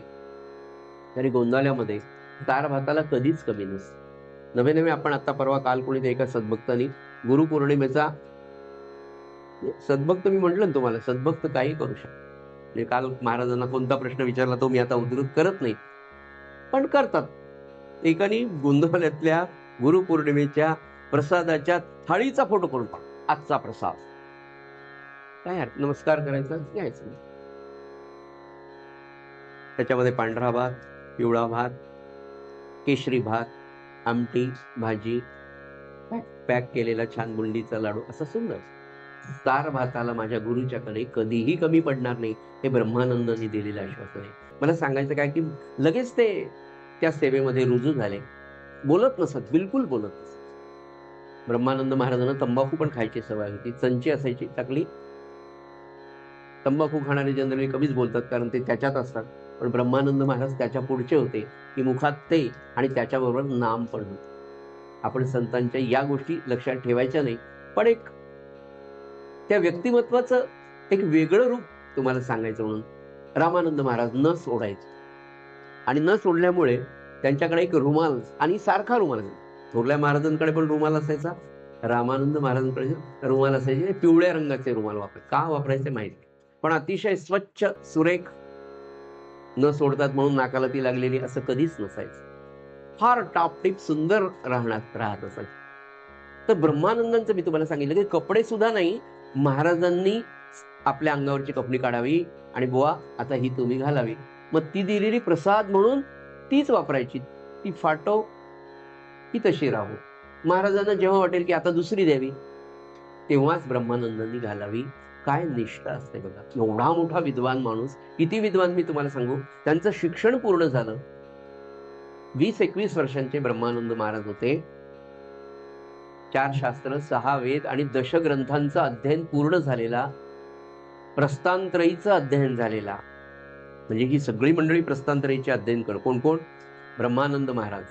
तरी गोंदवल्यामध्ये सार भाताला कधीच कमी नसतं. नवे नवे आपण आता परवा काल कोणी एका सद्भक्तांनी गुरुपौर्णिमेचा, सद्भक्त मी म्हटलं ना तुम्हाला, सद्भक्त काही करू शकतो. काल महाराजांना कोणता प्रश्न विचारला तो मी आता उद्धृत करत नाही, पण करतात. एकाने गोंधळ्यातल्या गुरुपौर्णिमेच्या प्रसादाच्या थाळीचा फोटो करून टाक, आजचा प्रसाद. काय नमस्कार करायचा, घ्यायचं. त्याच्यामध्ये पांढरा भात, पिवळा भात, केशरी भात, आमटी, भाजी, पॅक केलेला छान बुंदीचा लाडू, असं सुंदर. चार भाताला माझ्या गुरुच्याकडे कधीही कमी पडणार नाही, हे ब्रह्मानंदांनी दिलेलं आश्वासन आहे. मला सांगायचं काय की लगेच ते त्या सेवेमध्ये रुजू झाले. बोलत नसत, बिलकुल बोलत नसत. ब्रह्मानंद महाराजांना तंबाखू पण खायची सवय होती. चंची असायची टाकली. तंबाखू खाणारे जनरली कमीच बोलतात, कारण ते त्याच्यात असतात. पण ब्रह्मानंद महाराज त्याच्या पुढचे होते की मुखात ते आणि त्याच्याबरोबर नाम पण होते. आपण संतांच्या या गोष्टी लक्षात ठेवायच्या नाही. पण एक त्या व्यक्तिमत्वाचं एक वेगळं रूप तुम्हाला सांगायचं म्हणून रामानंद महाराज न सोडायचे. आणि न सोडल्यामुळे त्यांच्याकडे एक रुमाल, आणि सारखा रुमाल, थोरल्या महाराजांकडे पण रुमाल असायचा, रामानंद महाराजांकडे रुमाल असायचे. पिवळ्या रंगाचे रुमाल का वापरायचे माहिती, पण अतिशय स्वच्छ सुरेख, न सोडतात म्हणून नाकाला ती लागलेली असं कधीच नसायचं. फार टापटीप सुंदर राहत असायचं. तर ब्रह्मानंदांचं मी तुम्हाला सांगितलं की कपडे सुद्धा नाही, महाराजांनी आपल्या अंगावरची कपडी काढावी आणि बुवा आता ही तुम्ही घालावी. मग ती दिलेली प्रसाद म्हणून तीच वापरायची. ती फाटो की तशी राहू. महाराजांना जेव्हा वाटेल की आता दुसरी द्यावी, तेव्हाच ब्रह्मानंदांनी घालावी. काय निष्ठा असते बघा. एवढा मोठा विद्वान माणूस, किती विद्वान मी तुम्हाला सांगू. त्यांचं शिक्षण पूर्ण झालं. 20-21 वर्षांचे ब्रह्मानंद महाराज होते. 4 शास्त्र, 6 वेद आणि दशग्रंथांचं अध्ययन पूर्ण झालेला, प्रस्थानत्रयीचं अध्ययन झालेला. म्हणजे ही सगळी मंडळी प्रस्थानत्रयीचे अध्ययन कर. कोण कोण? ब्रह्मानंद महाराज,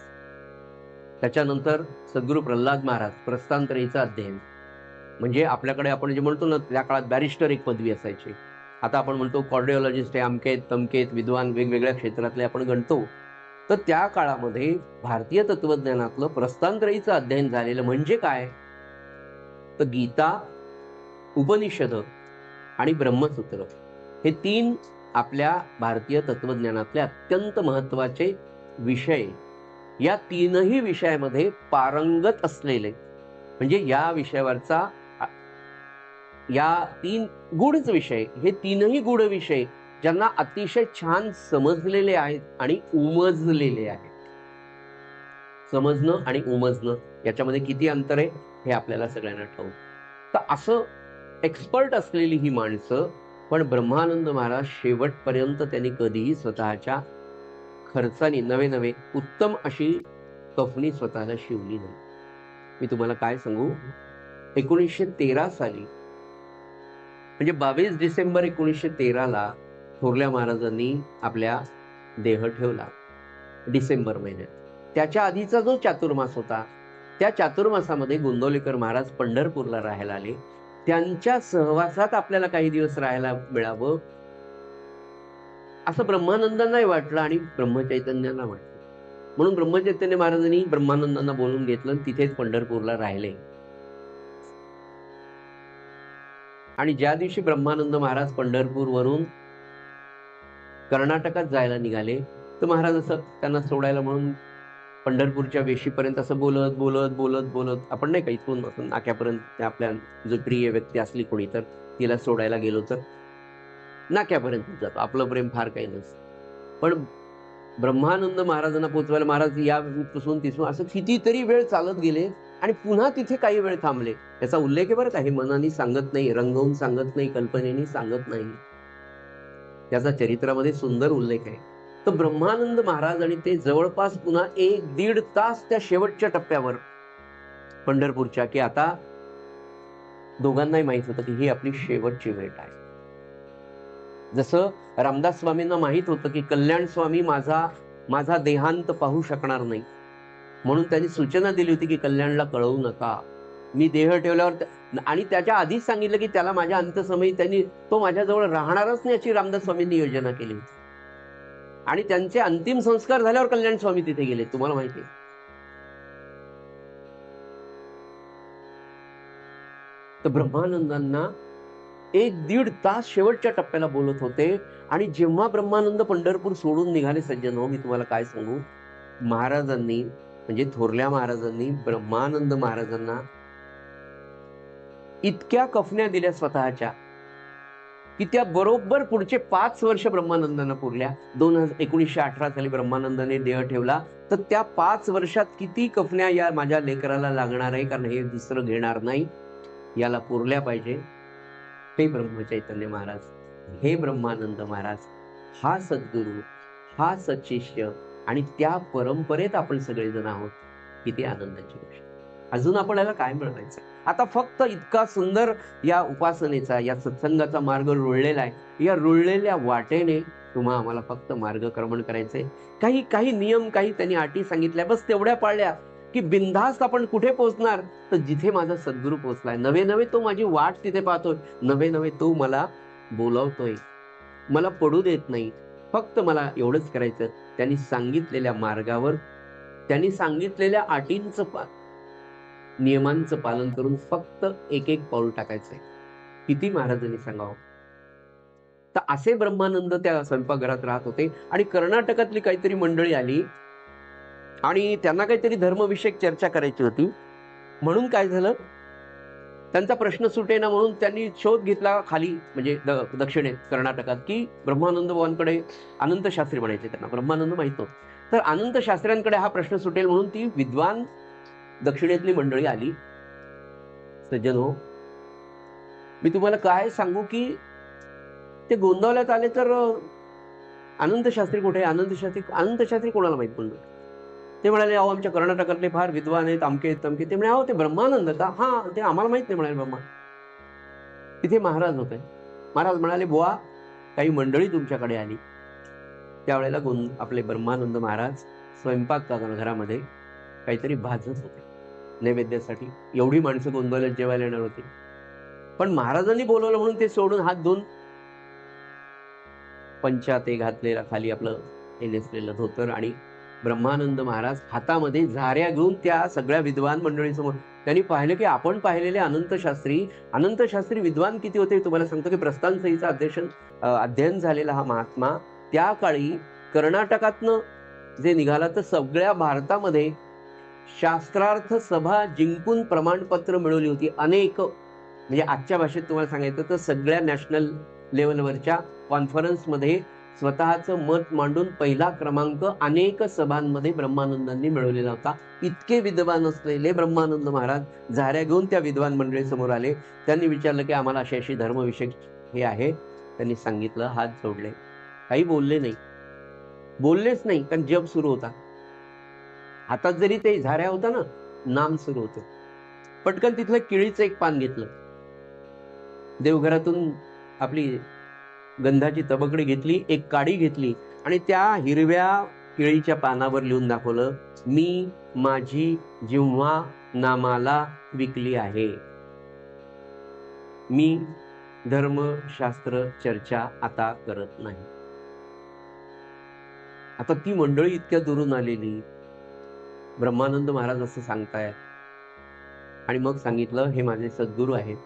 त्याच्यानंतर सद्गुरू प्रल्हाद महाराज, प्रस्थानत्रयीचं अध्ययन. म्हणजे आपल्याकडे आपण जे म्हणतो ना, त्या काळात बॅरिस्टर एक पदवी असायची. आता आपण म्हणतो कॉर्डिओलॉजिस्ट आहे, अमकेत तमकेत विद्वान वेगवेगळ्या क्षेत्रातले आपण गणतो. तर त्या काळामध्ये भारतीय तत्वज्ञानातलं प्रस्थानत्रयीचं अध्ययन झालेलं म्हणजे काय, तर गीता, उपनिषद आणि ब्रह्मसूत्र हे 3 आपल्या भारतीय तत्वज्ञानातले अत्यंत महत्वाचे विषय. या 3ही विषयामध्ये पारंगत असलेले, म्हणजे या विषयावरचा या 3 गूढच विषय, हे 3ही गूढ विषय ज्यांना अतिशय छान समजलेले आहेत आणि उमजलेले आहेत. समजणं आणि उमजणं याच्यामध्ये किती अंतर आहे हे आपल्याला सगळ्यांना ठाऊक. तर असं एक्सपर्ट असलेली ही माणसं, पण ब्रह्मानंद महाराज शेवटपर्यंत त्यांनी कधीही स्वतःच्या खर्चाने नवे उत्तम अशी कफनी स्वतःला शिवली नाही. मी तुम्हाला काय सांगू, 1913 साली, म्हणजे 22 डिसेंबर 1913ला थोरल्या महाराजांनी आपल्या देह ठेवला डिसेंबर महिन्यात. त्याच्या आधीचा जो चातुर्मास होता, त्या चातुर्मासामध्ये गोंदवलेकर महाराज पंढरपूरला राहायला आले. त्यांच्या सहवासात आपल्याला काही दिवस राहायला मिळावं असं ब्रह्मानंदांनाही वाटलं आणि ब्रह्मचैतन्यांना वाटलं. म्हणून ब्रह्मचैतन्य महाराजांनी ब्रह्मानंदांना बोलून घेतलं, तिथेच पंढरपूरला राहिले. आणि ज्या दिवशी ब्रह्मानंद महाराज पंढरपूरवरून कर्नाटकात जायला निघाले, तर महाराज असं त्यांना सोडायला म्हणून पंढरपूरच्या वेशीपर्यंत असं बोलत बोलत बोलत बोलत, आपण नाही का इथून नाक्यापर्यंत आपल्या जो प्रिय व्यक्ती असली कोणी तर तिला सोडायला गेलो तर नाक्यापर्यंत जातो. आपलं प्रेम फार काही नसतं. पण ब्रह्मानंद महाराजांना पोचवायला महाराज या पासून तिथून असं कितीतरी वेळ चालत गेले आणि पुन्हा तिथे काही वेळ थांबले. याचा उल्लेख आहे बरं का, हे मनाने सांगत नाही, रंगवून सांगत नाही, कल्पनेने सांगत नाही, त्याचा चरित्रामध्ये सुंदर उल्लेख आहे. तर ब्रह्मानंद महाराज आणि ते जवळपास पुन्हा 1-1.5 तास त्या शेवटच्या टप्प्यावर पंढरपूरच्या, की आता दोघांनाही माहित होतं की ही आपली शेवटची भेट आहे. जसं रामदास स्वामींना माहित होतं की कल्याण स्वामी माझा देहांत पाहू शकणार नाही, म्हणून त्यांनी सूचना दिली होती की कल्याणला कळवू नका, मी देह ठेवल्यावर. आणि त्याच्या आधीच सांगितलं की त्याला माझ्या अंतसमयी त्यांनी तो माझ्याजवळ राहणारच नाही याची रामदास स्वामींनी योजना केली होती. आणि त्यांचे अंतिम संस्कार झाल्यावर कल्याण स्वामी तिथे गेले, तुम्हाला माहिती आहे. तर ब्रह्मानंदांना 1-1.5 तास शेवटच्या टप्प्याला बोलत होते. आणि जेव्हा ब्रह्मानंद पंढरपूर सोडून निघाले सज्जनो, मी तुम्हाला काय सांगू, महाराजांनी म्हणजे थोरल्या महाराजांनी ब्रह्मानंद महाराजांना इतक्या कफन्या दिल्या स्वतःच्या, की त्या बरोबर पुढचे 5 वर्ष ब्रह्मानंदांना पुरल्या. 1918 साली ब्रह्मानंदाने देह ठेवला, तर त्या 5 वर्षात किती कफन्या या माझ्या लेकराला लागणार आहे, कारण हे दुसरं घेणार नाही, याला पुरल्या पाहिजे. हे ब्रह्मचैतन्य महाराज, हे ब्रह्मानंद महाराज, हा सद्गुरू, हा सच्शिष्य, आणि त्या परंपरेत आपण सगळेजण आहोत. किती आनंदाची गोष्ट. अजून आपल्याला काय मिळवायचं? आता फक्त इतका सुंदर या उपासनेचा, या सत्संगाचा मार्ग रुळलेला आहे. या रुळलेल्या वाटेने आम्हाला फक्त मार्गक्रमण करायचंय. काही काही नियम, काही त्यांनी अटी सांगितल्या, बस तेवढ्या पाळल्या की बिनधास्त आपण कुठे पोहोचणार, तर जिथे माझा सद्गुरू पोहोचलाय. नवे नवे तो माझी वाट तिथे पाहतोय, नवे नवे तो मला बोलावतोय, मला पडू देत नाही. फक्त मला एवढंच करायचं, त्यांनी सांगितलेल्या मार्गावर, त्यांनी सांगितलेल्या अटींचं नियमांचं पालन करून फक्त एक एक पाऊल टाकायचंय. किती महाराजांनी सांगावं. तर असे ब्रह्मानंद त्या स्वयंपाकघरात राहत होते. आणि कर्नाटकातली काहीतरी मंडळी आली आणि त्यांना काहीतरी धर्मविषयक चर्चा करायची होती. म्हणून काय झालं, त्यांचा प्रश्न सुटेना म्हणून त्यांनी शोध घेतला खाली, म्हणजे दक्षिणेत कर्नाटकात, की ब्रह्मानंद बुवांकडे, अनंत शास्त्री म्हणायचे त्यांना, ब्रह्मानंद माहित नव्हतं, तर अनंत शास्त्र्यांकडे हा प्रश्न सुटेल म्हणून ती विद्वान दक्षिणेतली मंडळी आली. सज्जनो, मी तुम्हाला काय सांगू की ते गोंदावल्यात आले तर अनंत शास्त्री कुठे? अनंत शास्त्री कोणाला माहित पडलं? ते म्हणाले, अहो आमच्या कर्नाटकातले फार विद्वान आहेत, अमके तमके. ते म्हणे, अहो ते ब्रह्मानंद का? हा, ते आम्हाला माहित नाही म्हणाले ब्रह्मा. तिथे महाराज होते. महाराज म्हणाले, बुवा काही मंडळी तुमच्याकडे आली. त्यावेळेला आपले ब्रह्मानंद महाराज स्वयंपाक घरामध्ये काहीतरी भाजत होते नैवेद्यासाठी. एवढी माणसं गोंधळात जेवायला येणार होती, पण महाराजांनी बोलवलं म्हणून ते सोडून हात धुवून पंचा ते घातलेला, खाली आपलं हे नेसलेलं धोतर, आणि ब्रह्मानंद महाराज हातामध्ये झाऱ्या घेऊन त्या सगळ्या विद्वान मंडळीसमोर. त्यांनी पाहिलं की आपण पाहिलेले अनंत शास्त्री विद्वान किती होते तुम्हाला सांगतो, की प्रस्थान संहिता अध्ययन झालेला हा महात्मा त्या काळी कर्नाटकातनं जे निघाला, तर सगळ्या भारतामध्ये शास्त्रार्थ सभा जिंकून प्रमाणपत्र मिळवली होती. अनेक, म्हणजे आजच्या भाषेत तुम्हाला सांगायचं तर सगळ्या नॅशनल लेवलवरच्या कॉन्फरन्समध्ये स्वतःचं मत मांडून पहिला क्रमांक अनेक सभांमध्ये ब्रह्मानंदांनी मिळवलेला होता. इतके विद्वान असलेले ब्रह्मानंद महाराज झाऱ्या घेऊन त्या विद्वान मंडळी समोर आले. त्यांनी विचारलं की आम्हाला अशी अशी धर्मविषयक हे आहे. त्यांनी सांगितलं, हात जोडले, काही बोलले नाही, बोललेच नाही, कारण जप सुरू होता. हातात जरी ते झाऱ्या होता ना, नाम सुरू होतं. पटकन तिथलं केळीचं एक पान घेतलं, देवघरातून आपली गंधाची तबकडी घेतली, एक काडी घेतली, आणि त्या हिरव्या केळीच्या पानावर लिहून दाखवलं, मी माझी जिव्हा नामाला विकली आहे. मी धर्मशास्त्र चर्चा आता करत नाही. आता ती मंडळी इतक्या दुरून आलेली, ब्रह्मानंद महाराज असं सांगतायत. आणि मग सांगितलं, हे माझे सद्गुरू आहेत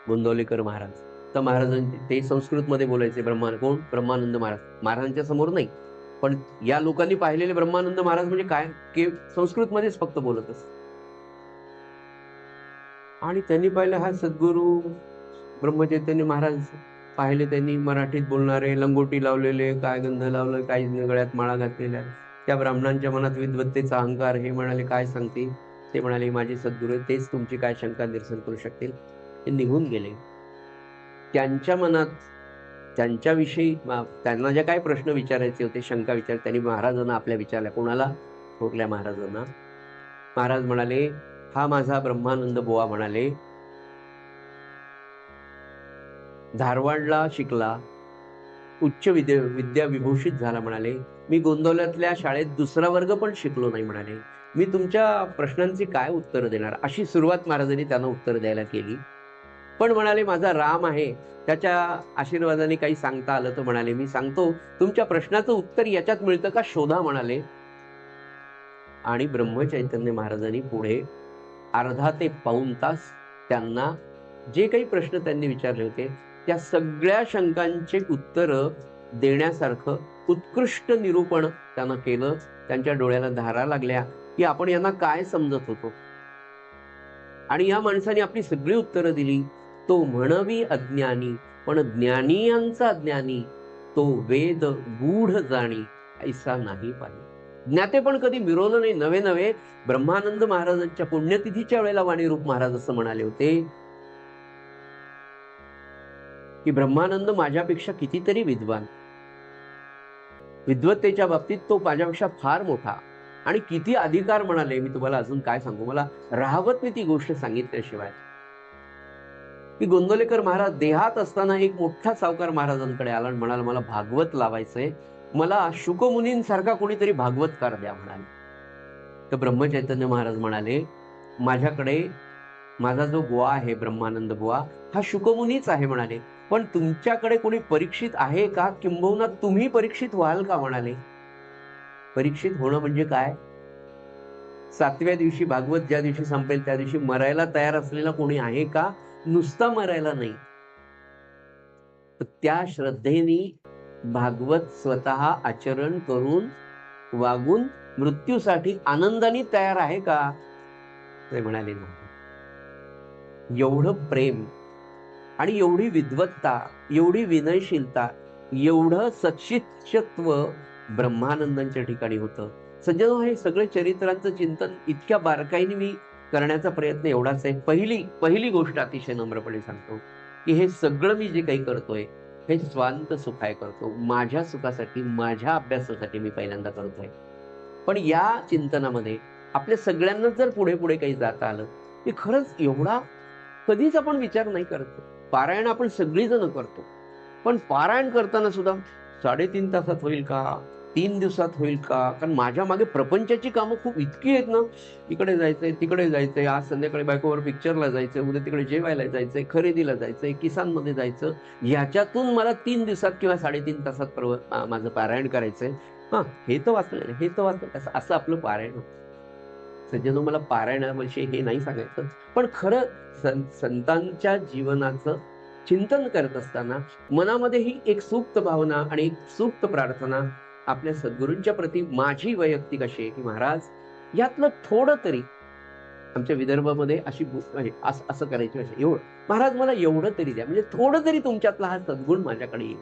गोंदवलेकर महाराज. तर महाराजांचे ते संस्कृत मध्ये बोलायचे. कोण? ब्रह्मानंद महाराज. महाराजांच्या समोर नाही, पण या लोकांनी पाहिलेले ब्रह्मानंद महाराज म्हणजे काय, की संस्कृत मध्येच फक्त बोलत असत. आणि त्यांनी पाहिलं, हा सद्गुरू ब्रह्मचैतन्य महाराज पाहिले. त्यांनी मराठीत बोलणारे, लंगोटी लावलेले, काय गंध लावलं, काही गळ्यात माळा घातलेल्या. त्या ब्राह्मणांच्या मनात विद्वत्तेचा अहंकार. हे म्हणाले, काय सांगते? ते म्हणाले, माझे सद्गुरू, तेच तुमची काय शंका निरसन करू शकतील. ते निघून गेले. त्यांच्या मनात त्यांच्याविषयी त्यांना ज्या काही प्रश्न विचारायचे होते, शंका विचार, त्यांनी महाराजांना आपल्या विचारल्या. कोणाला? थोरल्या महाराजांना. महाराज म्हणाले, हा माझा ब्रह्मानंद बुवा म्हणाले, धारवाडला शिकला, उच्च विद्या विभूषित झाला म्हणाले. मी गोंदवल्यातल्या शाळेत 2रा वर्ग पण शिकलो नाही म्हणाले. मी तुमच्या प्रश्नांची काय उत्तर देणार? अशी सुरुवात महाराजांनी त्यांना उत्तर द्यायला केली. पण म्हणाले, माझा राम आहे, त्याच्या आशीर्वादाने काही सांगता आलं तर म्हणाले मी सांगतो. तुमच्या प्रश्नाचं उत्तर याच्यात मिळतं का शोधा म्हणाले. आणि ब्रह्मचैतन्य महाराजांनी पुढे अर्धा ते पाऊण तास त्यांना जे काही प्रश्न त्यांनी विचारले होते त्या सगळ्या शंकांचे उत्तर देण्यासारखं उत्कृष्ट निरूपण त्यानं केलं. त्यांच्या डोळ्याला धारा लागल्या की आपण यांना काय समजत होतो, आणि या माणसाने आपली सगळी उत्तरं दिली. तो म्हणवी अज्ञानी, पण ज्ञानियांचा ज्ञानी, तो वेद गूढ जाणी, ऐसा नाही पाहिजे. ज्ञातेपण कधी मिरवलं नाही. नवे नवे ब्रह्मानंद महाराजांच्या पुण्यतिथीच्या वेळेला वाणीरूप महाराज असं म्हणाले होते की ब्रह्मानंद माझ्यापेक्षा कितीतरी विद्वान, विद्वत्तेच्या बाबतीत तो माझ्यापेक्षा फार मोठा, आणि किती अधिकार म्हणाले. मी तुम्हाला अजून काय सांगू, मला राहवत नाही ती गोष्ट सांगितल्याशिवाय. की गोंदवलेकर महाराज देहात असताना एक मोठा सावकार महाराजांकडे आला आणि म्हणाला, मला भागवत लावायचंय, मला शुकमुनींसारखा कोणीतरी भागवतकार द्या म्हणाले. तर ब्रह्मचैतन्य महाराज म्हणाले, माझ्याकडे माझा जो बुवा आहे ब्रह्मानंद बुवा हा शुकमुनीच आहे म्हणाले, पण तुमच्याकडे कोणी परीक्षित आहे का, किंबहुना तुम्ही परीक्षित व्हाल का म्हणाले. परीक्षित होणं म्हणजे काय? 7व्या दिवशी भागवत ज्या दिवशी संपेल त्या दिवशी मरायला तयार असलेला कोणी आहे का? नुसता मरायला नाही, तर त्या श्रद्धेने भागवत स्वतः आचरण करून वागून मृत्यूसाठी आनंदाने तयार आहे का? ते म्हणाले नाही. एवढं प्रेम आणि एवढी विद्वत्ता, एवढी विनयशीलता, एवढं सत्शिष्यत्व ब्रह्मानंदांच्या ठिकाणी होतं. सज्जनो, हे सगळे चरित्रांचं चिंतन इतक्या बारकाईने मी करण्याचा प्रयत्न एवढाच आहे. पहिली गोष्ट अतिशय नम्रपणे सांगतो की हे सगळं मी जे काही करतोय हे स्वांत सुखाय करतो, माझ्या सुखासाठी, माझ्या अभ्यासासाठी मी पहिल्यांदा करतोय. पण या चिंतनामध्ये आपल्या सगळ्यांना जर पुढे पुढे काही जाता आलं की खरंच एवढा कधीच आपण विचार नाही करतो. पारायण आपण सगळी जण करतो, पण पारायण करताना सुद्धा 3.5 तासात होईल का, 3 दिवसात होईल का? कारण माझ्या मागे प्रपंचाची कामं खूप इतकी आहेत ना, इकडे जायचंय, तिकडे जायचंय, आज संध्याकाळी बायकोवर पिक्चरला जायचंय, उद्या तिकडे जेवायला जायचंय, खरेदीला जायचंय, किसानमध्ये जायचं, ह्याच्यातून मला 3 दिवसात किंवा 3.5 तासात माझं पारायण करायचंय. हे तर वाचलं, हे तर वाचलं, असं आपलं पारायण होतं. सज्जनो, मला पारायणाविषयी हे नाही सांगायचं, पण खरं संतांच्या जीवनाचं चिंतन करत असताना मनामध्ये ही एक सुप्त भावना आणि एक सुप्त प्रार्थना आपल्या सद्गुरूंच्या प्रती माझी वैयक्तिक अशी आहे की महाराज यातलं थोडं तरी, आमच्या विदर्भामध्ये अशी असं करायची असे, एवढं महाराज मला एवढं तरी द्या, म्हणजे थोडं तरी तुमच्यातला हा सद्गुण माझ्याकडे येईल.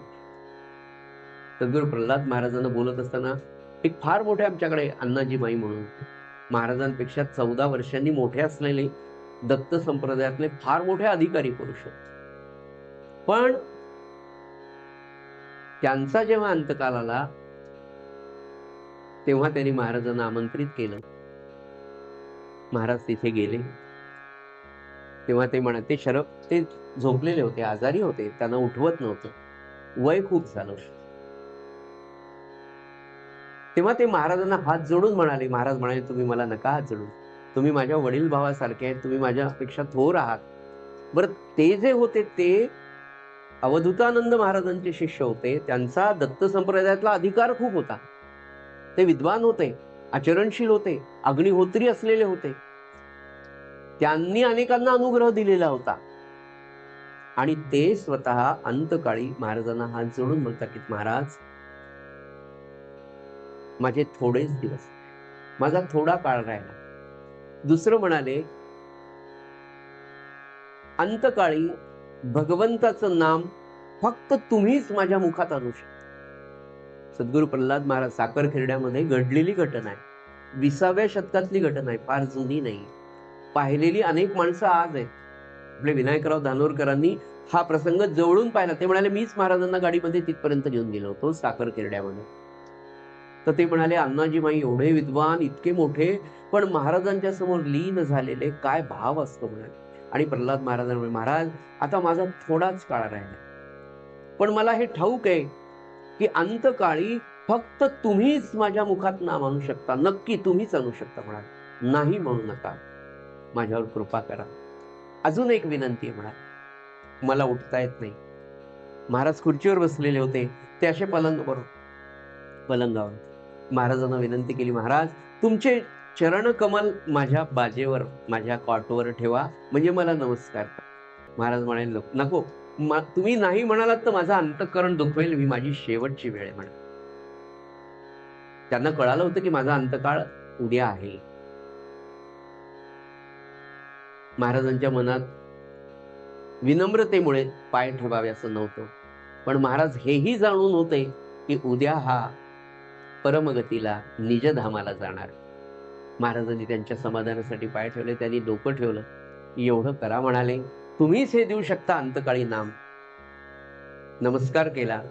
सद्गुरू प्रल्हाद महाराजांना बोलत असताना एक फार मोठे आमच्याकडे अण्णाजी माई म्हणून महाराजांपेक्षा 14 वर्षांनी मोठे असलेले दत्त संप्रदायातले फार मोठे अधिकारी पुरुष, पण त्यांचा जेव्हा अंतकाल आला तेव्हा त्यांनी महाराजांना आमंत्रित केलं. महाराज तिथे गेले तेव्हा ते म्हणाले, ते झोपलेले होते, आजारी होते, त्यांना उठवत नव्हतं, वय खूप झालं. तेव्हा ते महाराजांना हात जोडून म्हणाले, महाराज म्हणाले, तुम्ही मला नका हात जोडू, तुम्ही माझ्या वडील भावासारखे आहेत, तुम्ही माझ्यापेक्षा थोर आहात. बरं, ते जे होते ते अवधूतानंद महाराजांचे शिष्य होते, त्यांचा दत्त संप्रदायातला अधिकार खूप होता, ते विद्वान होते, आचरणशील होते, अग्निहोत्री असलेले होते, त्यांनी अनेकांना अनुग्रह दिलेला होता, आणि ते स्वतः अंतकाळी महाराजांना हात जोडून म्हणतात की महाराज माझे थोडेच दिवस, माझा थोडा काळ राहिला. दुसरं म्हणाले, अंतकाळी भगवंताचं नाम फक्त तुम्हीच माझ्या मुखात आणू शकता. सद्गुरू प्रल्हाद महाराज साखरखेर्ड्यामध्ये घडलेली घटना आहे, 20व्या शतकातली घटना आहे, फार जुनी नाही, पाहिलेली अनेक माणसं आज आहेत. आपले विनायकराव धानोरकरांनी हा प्रसंग जवळून पाहिला. ते म्हणाले, मीच महाराजांना गाडीमध्ये तिथपर्यंत घेऊन गेलो होतो साखरखेर्ड्यामध्ये. तर ते म्हणाले, अण्णाजी माई एवढे विद्वान, इतके मोठे, पण महाराजांच्या समोर लीन झालेले, काय भाव असतो म्हणाले. आणि प्रल्हाद महाराजांना, महाराज आता माझा थोडाच काळ राहिला, पण मला हे ठाऊक आहे की अंतकाळी फक्त तुम्हीच माझ्या मुखात नाम आणू शकता, नक्की तुम्हीच आणू शकता. म्हणाले, नाही म्हणू नका, माझ्यावर कृपा करा. अजून एक विनंती आहे म्हणाले, मला उठता येत नाही. महाराज खुर्चीवर बसलेले होते, ते असे पलंगावर महाराजांना विनंती केली, महाराज तुमचे चरण कमल माझ्या बाजेवर, माझ्या कॉटवर ठेवा, म्हणजे मला नमस्कार करा. महाराज म्हणाले नको, तुम्ही नाही म्हणालात तर माझं अंतःकरण दुखवेल, ही माझी शेवटची वेळ आहे म्हणे. त्यांना कळालं होतं की माझा अंतकाळ उद्या आहे. महाराजांच्या मनात विनम्रतेमुळे पाय ठेवावे असं नव्हतं, पण महाराज हेही जाणून होते की उद्या हा परमगतीला निजधामाला जाणार. महाराजांनी त्यांच्या समाधानासाठी पाय ठेवले, त्यांनी डोकं ठेवलं. एवढं करा म्हणाले, तुम्हीच हे देऊ शकता अंतकाळी नाम. नमस्कार केला.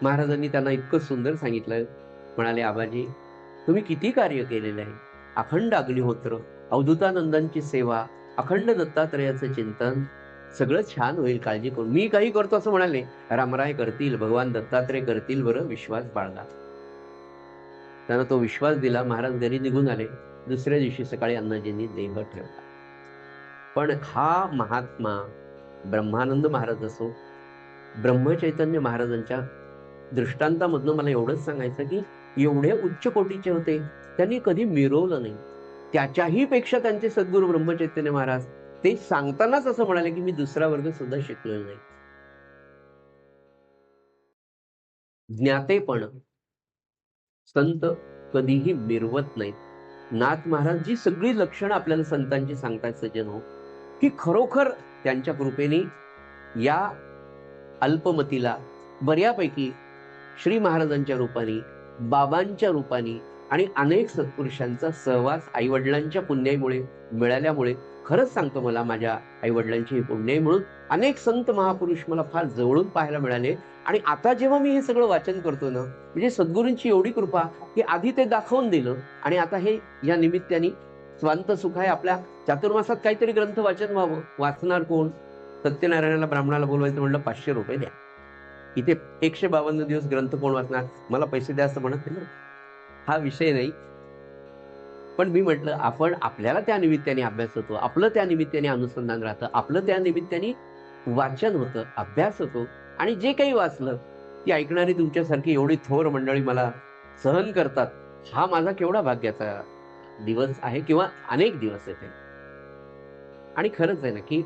महाराजांनी त्यांना इतकं सुंदर सांगितलं, म्हणाले आबाजी तुम्ही किती कार्य केलेलं आहे, अखंड अग्निहोत्र, अवधूतानंदांची सेवा, अखंड दत्तात्रयाचं चिंतन, सगळं छान होईल, काळजी करू. मी काही करतो असं म्हणाले, रामराय करतील, भगवान दत्तात्रय करतील, बरं विश्वास बाळगा. त्यांना तो विश्वास दिला. महाराज घरी निघून आले. दुसऱ्या दिवशी सकाळी अण्णाजींनी देह ठेवला. पण हा महात्मा ब्रह्मानंद महाराज असो, ब्रह्मचैतन्य महाराजांच्या दृष्टांतामधनं मला एवढंच सांगायचं की एवढे उच्च कोटीचे होते, त्यांनी कधी मिरवलं नाही. त्याच्याही पेक्षा त्यांचे सद्गुरू ब्रह्मचैतन्य महाराज ते सांगतानाच असं म्हणाले की मी दुसरा वर्ग सुद्धा शिकलेलो नाही. ज्ञातेपण संत कधीही मिरवत नाहीत. नाथ महाराज जी सगळी लक्षणं आपल्याला संतांची सांगतात सज्जन हो, की खरोखर त्यांच्या कृपेने या अल्पमतीला बऱ्यापैकी श्री महाराजांच्या रूपाने, बाबांच्या रूपाने आणि अनेक सत्पुरुषांचा सहवास आईवडिलांच्या पुण्याईमुळे मिळाल्यामुळे, खरंच सांगतो मला माझ्या आईवडिलांची पुण्याई म्हणून अनेक संत महापुरुष मला फार जवळून पाहायला मिळाले. आणि आता जेव्हा मी हे सगळं वाचन करतो ना, म्हणजे सद्गुरूंची एवढी कृपा की आधी ते दाखवून दिलं आणि आता हे या निमित्ताने स्वांत सुख आहे. आपल्या चातुर्मासात काहीतरी ग्रंथ वाचन व्हावं. वाचणार कोण? सत्यनारायणाला ब्राह्मणाला बोलवायचं म्हणलं 500 रुपये द्या. इथे 152 दिवस ग्रंथ कोण वाचणार? मला पैसे द्या असं म्हणत नाही, हा विषय नाही. पण मी म्हटलं आपण आपल्याला त्या निमित्ताने अभ्यास होतो, आपलं त्या निमित्ताने अनुसंधान राहतं, आपलं त्या निमित्ताने वाचन होतं, अभ्यास होतो. आणि जे काही वाचलं ती ऐकणारी तुमच्यासारखी एवढी थोर मंडळी मला सहन करतात, हा माझा केवढा भाग्याचा दिवस आहे किंवा अनेक दिवस आहेत. आणि खरंच आहे ना की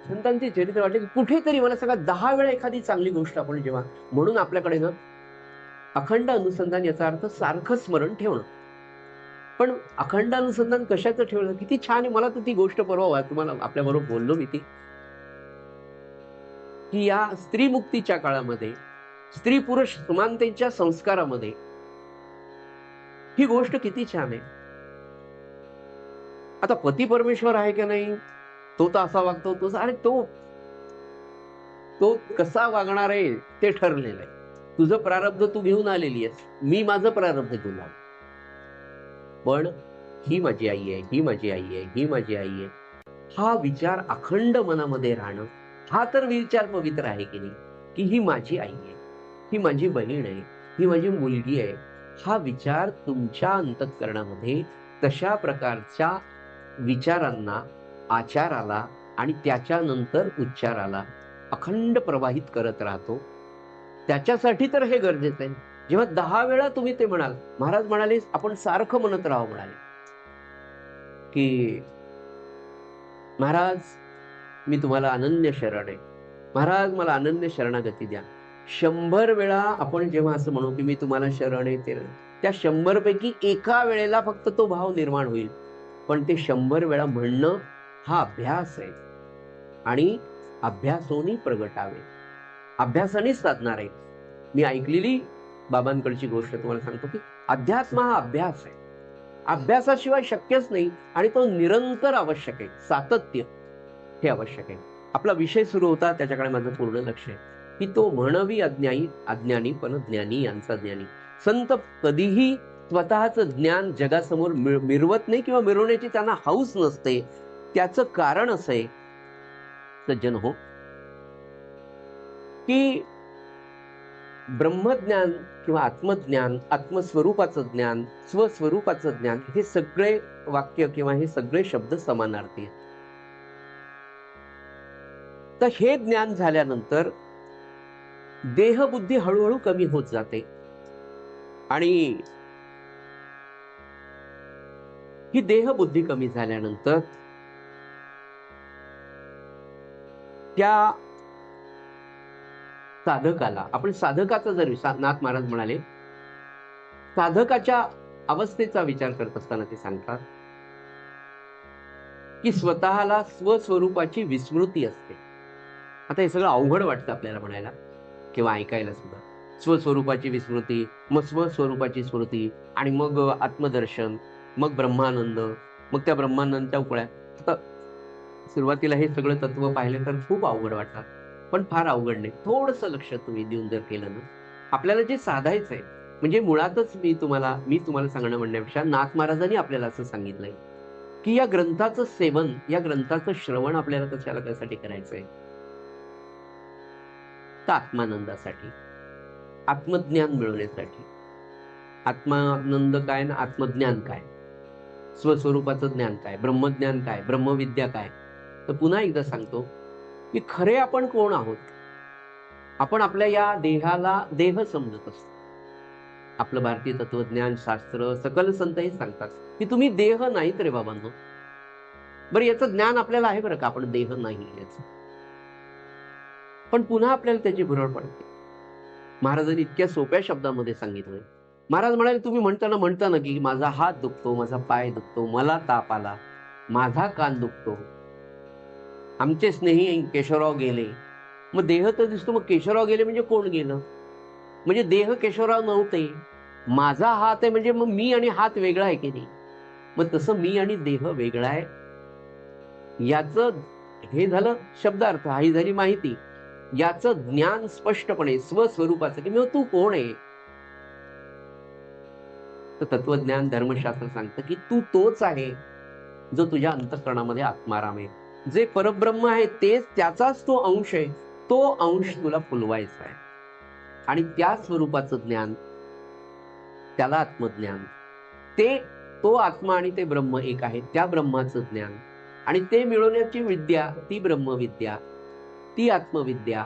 संतांचे चरित्र वाटले की कुठेतरी मला सगळ्या 10 वेळा एखादी चांगली गोष्ट आपण जेव्हा, म्हणून आपल्याकडे ना अखंड अनुसंधान याचा अर्थ सारखं स्मरण ठेवणं. पण अखंड अनुसंधान कशाचं ठेवलं? किती छान आहे. मला तर ती गोष्ट परवा तुम्हाला आपल्याबरोबर बोललो मी ती, की या स्त्री मुक्तीच्या काळामध्ये, स्त्री पुरुष समानतेच्या संस्कारामध्ये ही गोष्ट किती छान आहे. आता पती परमेश्वर आहे की नाही, तो तर असा वागतो, तो अरे तो कसा वागणार आहे ते ठरलेलं आहे. तुझं प्रारब्ध तू घेऊन आलेली आहेस, मी माझं प्रारब्ध घेऊन आलो. पण ही माझी आई आहे, ही माझी आई आहे, ही माझी आई आहे, हा विचार अखंड मनामध्ये राहणं, हा तर विचार पवित्र आहे की नाही, की ही माझी आई आहे, ही माझी बहीण आहे, ही माझी मुलगी आहे. हा विचार तुमच्या अंतःकरणामध्ये तशा प्रकारच्या विचारांना, आचाराला आणि त्याच्यानंतर उच्चाराला अखंड प्रवाहित करत राहतो. त्याच्यासाठी तर हे गरजेचं आहे. जेव्हा 10 वेळा तुम्ही ते म्हणाल, महाराज म्हणाले आपण सारखं म्हणत राहावं म्हणाले की महाराज मी तुम्हाला अनन्य शरण आहे, महाराज मला अनन्य शरणागती द्या. 100 वेळा आपण जेव्हा असं म्हणू की मी तुम्हाला शरण आहे, त्या 100 पैकी एका वेळेला फक्त तो भाव निर्माण होईल. पण ते 100 वेळा म्हणणं हा अभ्यास आहे आणि अभ्यासोनी प्रगटावे, अभ्यासानेच साधणार आहे. मी ऐकलेली बाबांकडची गोष्ट तुम्हाला सांगतो की अध्यात्म हा अभ्यास आहे, अभ्यासाशिवाय शक्यच नाही आणि तो निरंतर आवश्यक आहे. सातत्य हे आवश्यक आहे. आपला विषय सुरू होता, त्याच्याकडे माझं पूर्ण लक्ष आहे की तो म्हणवी अज्ञानी पण ज्ञानी यांचा ज्ञानी. संत कधीही स्वतःचं ज्ञान जगासमोर मिरवत नाही किंवा मिरवण्याची त्यांना हौस नसते. त्याचं कारण असं आहे सज्जन हो, की ब्रह्मज्ञान किंवा आत्मज्ञान, आत्मस्वरूपाचं ज्ञान, स्वस्वरूपाचं ज्ञान, हे सगळे वाक्य किंवा हे सगळे शब्द समानार्थी आहेत. तर हे ज्ञान झाल्यानंतर देहबुद्धी हळूहळू कमी होत जाते आणि ही देहबुद्धी कमी झाल्यानंतर त्या साधकाला, आपण साधकाचा जर नाथ महाराज म्हणाले, साधकाच्या अवस्थेचा विचार करत असताना ते सांगतात की स्वतःला स्वस्वरूपाची विस्मृती असते. आता हे सगळं अवघड वाटतं आपल्याला म्हणायला किंवा ऐकायला सुद्धा. स्वस्वरूपाची विस्मृती, मग स्वस्वरूपाची स्मृती, आणि मग आत्मदर्शन, मग ब्रह्मानंद, मग त्या ब्रह्मानंदच्या उकळ्या. आता सुरुवातीला हे सगळं तत्व पाहिलं तर खूप अवघड वाटतात, पण फार अवघड नाही. थोडंसं लक्ष तुम्ही देऊन जर केलं ना, आपल्याला जे साधायचंय, म्हणजे मुळातच मी तुम्हाला सांगणं म्हणण्यापेक्षा नाथ महाराजांनी आपल्याला असं सांगितलंय की या ग्रंथाचं सेवन, या ग्रंथाचं श्रवण आपल्याला कशासाठी करायचंय? तर आत्मानंदासाठी, आत्मज्ञान मिळवण्यासाठी. आत्मानंद काय ना आत्मज्ञान काय, स्वस्वरूपाचं ज्ञान काय, ब्रह्मज्ञान काय, ब्रह्मविद्या काय. तर पुन्हा एकदा सांगतो की खरे आपण कोण आहोत. आपण आपल्या या देहाला देह समजत असतो. आपलं भारतीय तत्वज्ञान शास्त्र, सकल संत हे सांगतात की तुम्ही देह नाहीत रे बाबांनो. बरं, याचं ज्ञान आपल्याला आहे बरं का, आपण देह नाही याचं, पण पुन्हा आपल्याला त्याची भुरळ पडते. महाराजांनी इतक्या सोप्या शब्दामध्ये सांगितलंय. महाराज म्हणाले, तुम्ही म्हणताना की माझा हात दुखतो, माझा पाय दुखतो, मला ताप आला, माझा कान दुखतो, आमचे स्नेही केशवराव गेले. मग देह तर दिसतो, मग केशवराव गेले म्हणजे कोण गेलं? म्हणजे देह केशवराव नव्हते, माझा हात आहे म्हणजे मग मी आणि हात वेगळा आहे की नाही? मग तसं मी आणि देह वेगळा आहे याचं हे झालं शब्दार्थ, ही झाली माहिती. याचं ज्ञान स्पष्टपणे स्वस्वरूपाचं की तू कोण आहे. तर तत्वज्ञान धर्मशास्त्र सांगतं की तू तोच आहे जो तुझ्या अंतःकरणामध्ये आत्माराम आहे. जे परब्रह्म आहे तेच, त्याचाच तो अंश आहे. तो अंश तुला फुलवायचा आहे, आणि त्या स्वरूपाचं ज्ञान, त्याला आत्मज्ञान. तो आत्मा आणि ते ब्रह्म एक आहे, त्या ब्रह्माचं ज्ञान, आणि ते मिळवण्याची विद्या, ती ब्रह्मविद्या, ती आत्मविद्या.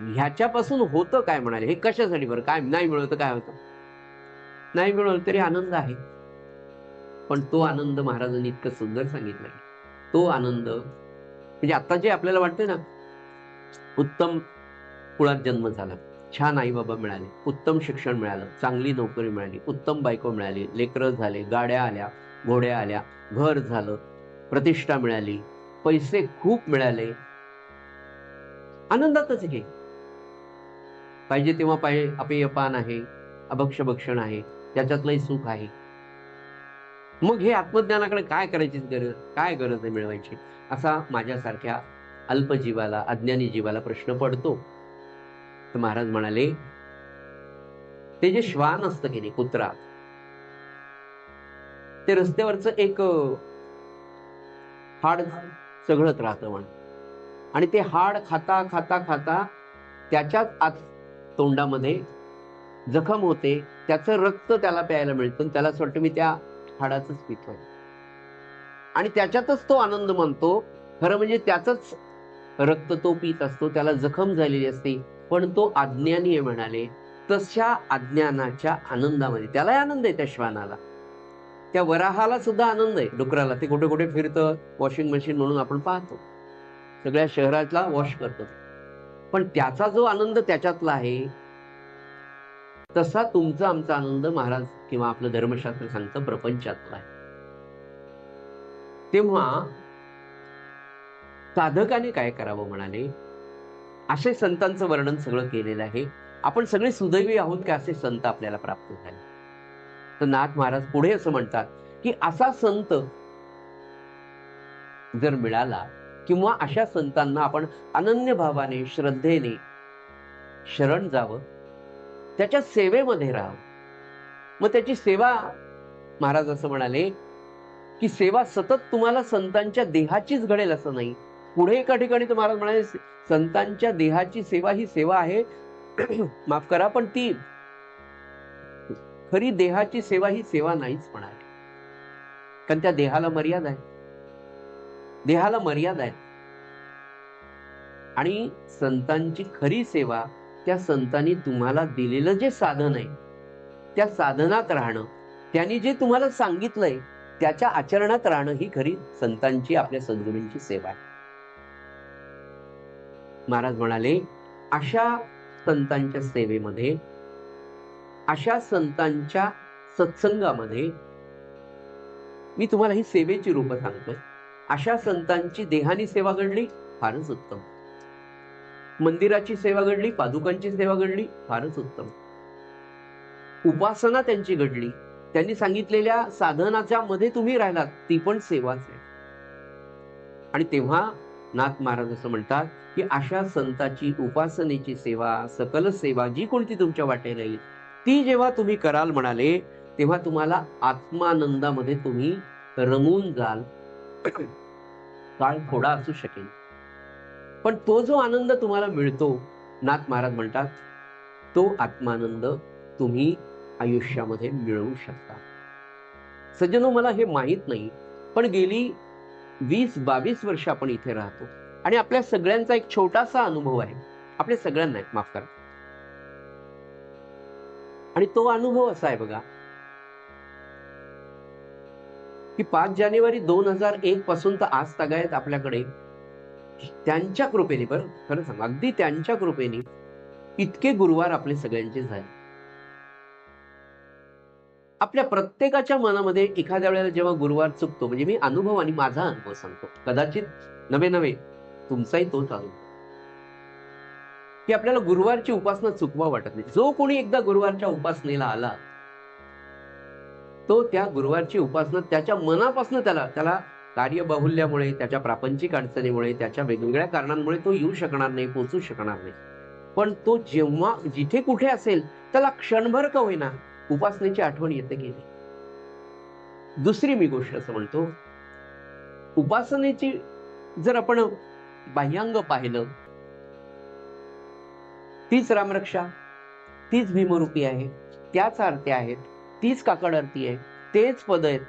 ह्याच्यापासून होतं काय म्हणाले, हे कशासाठी बरं? काय नाही मिळवतं, काय होतं? नाही मिळवलं तरी आनंद आहे, पण तो आनंद महाराजांनी इतकं सुंदर सांगितलंय. तो आनंद म्हणजे आता जे आपल्याला वाटतं ना, उत्तम कुळात जन्म झाला, छान आई बाबा मिळाले, उत्तम शिक्षण मिळालं, चांगली नोकरी मिळाली, उत्तम बायको मिळाली, लेकरं झाले, गाड्या आल्या, घोड्या आल्या, घर झालं, प्रतिष्ठा मिळाली, पैसे खूप मिळाले, आनंदातच घे. पाहिजे तेव्हा अपेयपान आहे, अभक्षभक्षण आहे, त्याच्यातलंही सुख आहे. मग हे आत्मज्ञानाकडे काय करायची काय गरज आहे मिळवायची, असा माझ्यासारख्या अल्पजीवाला, अज्ञानी जीवाला प्रश्न पडतो. तर महाराज म्हणाले, ते जे श्वान असतं की नाही, कुत्रा, ते रस्त्यावरचं एक हाड चघळत राहतं म्हण, आणि ते हाड खाता खाता खाता त्याच्याच आत तोंडामध्ये जखम होते, त्याचं रक्त त्याला प्यायला मिळतं, त्याला असं वाटतं मी त्या हाडाचंच पितोय, आणि त्याच्यातच तो आनंद मानतो. खरं म्हणजे त्याचंच रक्त तो पित असतो, त्याला जखम झालेली असते, पण तो अज्ञानी आहे म्हणाले. तशा अज्ञानाच्या आनंदामध्ये त्यालाही आनंद आहे, त्या श्वानाला, त्या वराहाला सुद्धा आनंद आहे, डुकराला. ते कुठे कुठे फिरतं, वॉशिंग मशीन म्हणून आपण पाहतो, सगळ्या शहरातला वॉश करतो, पण त्याचा जो आनंद त्याच्यातला आहे, तसा तुमचा आमचा आनंद महाराज किंवा आपलं धर्मशास्त्र सांगतं प्रपंचातला आहे. तेव्हा साधकाने काय करावं म्हणाले, असे संतांचं वर्णन सगळं केलेलं आहे. आपण सगळे सुदैवी आहोत की असे संत आपल्याला प्राप्त झाले. तर नाथ महाराज पुढे असं म्हणतात की असा संत जर मिळाला, किंवा अशा संतांना आपण अनन्य भावाने, श्रद्धेने शरण जावं, त्याच्या सेवेमध्ये राहावं. मग त्याची सेवा, महाराज असं म्हणाले की सेवा सतत तुम्हाला संतांच्या देहाचीच घडेल असं नाही. पुढे एका ठिकाणी तर महाराज म्हणाले, संतांच्या देहाची सेवा ही सेवा आहे माफ करा, पण ती खरी देहाची सेवा ही सेवा नाहीच म्हणाले, कारण त्या देहाला मर्यादा आहे, देहाला मर्यादा आहे. आणि संतांची खरी सेवा, त्या संतांनी तुम्हाला दिलेलं जे साधन आहे, त्या साधनात राहणं, त्यांनी जे तुम्हाला सांगितलंय त्याच्या आचरणात राहणं, ही खरी संतांची, आपल्या सद्गुरूंची सेवा आहे. महाराज म्हणाले, अशा संतांच्या सेवेमध्ये, अशा संतांच्या सत्संगामध्ये, मी तुम्हाला ही सेवेची रूपं सांगतोय, अशा संतांची देहानी सेवा घडली, फारच उत्तम. मंदिराची सेवा घडली, पादुकांची सेवा घडली, फारच उत्तम. उपासना त्यांची घडली, त्यांनी सांगितलेल्या साधनाच्या मध्ये तुम्ही राहिलात, ती पण सेवाच आहे. आणि तेव्हा नाथ महाराज असं म्हणतात की अशा संताची उपासनेची सेवा, सकल सेवा जी कोणती तुमच्या वाटेला येईल, ती जेव्हा तुम्ही कराल म्हणाले, तेव्हा तुम्हाला आत्मानंदामध्ये तुम्ही रमून जाल. काळ थोडा असू शकेल, पण तो जो आनंद तुम्हाला मिळतो, नाथ महाराज म्हणतात, तो आत्मानंद तुम्ही आयुष्यामध्ये मिळवू शकता. सज्जनो, मला हे माहित नाही, पण गेली 20-22 वर्ष आपण इथे राहतो आणि आपल्या सगळ्यांचा एक छोटासा अनुभव आहे. आपल्या सगळ्यांना आहे, माफ करा. आणि तो अनुभव असा आहे बघा, की 5 जानेवारी 2001 पासून तर आज तागायत आपल्याकडे त्यांच्या कृपेने, बरं खरं सांग, अगदी त्यांच्या कृपेने इतके गुरुवार आपले सगळ्यांचे झाले. आपल्या प्रत्येकाच्या मनामध्ये एखाद्या वेळेला जेव्हा गुरुवार चुकतो, म्हणजे मी अनुभव आणि माझा अनुभव सांगतो, कदाचित नवे तुमचाही तोच अनुभव, की आपल्याला गुरुवारची उपासना चुकवा वाटत नाही. जो कोणी एकदा गुरुवारच्या उपासनेला आला, तो त्या गुरुवारची उपासना त्याच्या मनापासून त्याला कार्यबाहुल्यामुळे, त्याच्या प्रापंचिक अडचणीमुळे, त्याच्या वेगवेगळ्या कारणांमुळे तो येऊ शकणार नाही, पोचू शकणार नाही, पण तो जेव्हा जिथे कुठे असेल त्याला क्षणभर का होईना उपासनेची आठवण येते की नाही. दुसरी मी गोष्ट असं म्हणतो, उपासनेची जर आपण बाह्यांग पाहिलं, तीच रामरक्षा, तीच भीमरूपी आहे, त्याच आरत्या आहेत, तीच काकड आरती आहे, तेच पद आहेत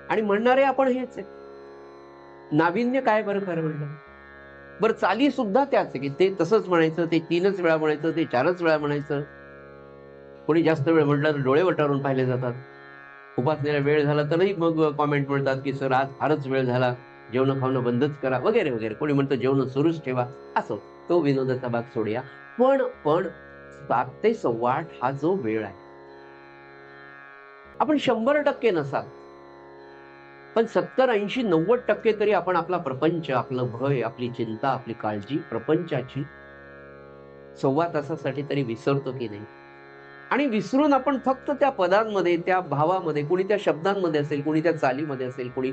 आणि म्हणणारे आपण हेच आहे. नाविन्य काय बरं खरं म्हणलं? बरं, चाली सुद्धा त्याच आहे, की ते तसंच म्हणायचं, ते 3च वेळा म्हणायचं, ते 4च वेळा म्हणायचं. कोणी जास्त वेळ म्हटलं तर डोळे वटारून पाहिले जातात. उपासनेला वेळ झाला तरी मग कॉमेंट मिळतात की सर आज फारच वेळ झाला, जेवण खावणं बंदच करा वगैरे वगैरे. कोणी म्हणतं जेवण सुरूच ठेवा. असं तो विनोदाचा भाग सोडूया. पण 7 ते 8:15 हा जो वेळ आहे, आपण 100% नसाल, पण 70, 80, 90% तरी आपण आपला प्रपंच, आपलं भय, आपली चिंता, आपली काळजी प्रपंचाची 1.25 तासासाठी तरी विसरतो की नाही. आणि विसरून आपण फक्त त्या पदांमध्ये, त्या भावामध्ये, कोणी त्या शब्दांमध्ये असेल, कोणी त्या चालीमध्ये असेल, कोणी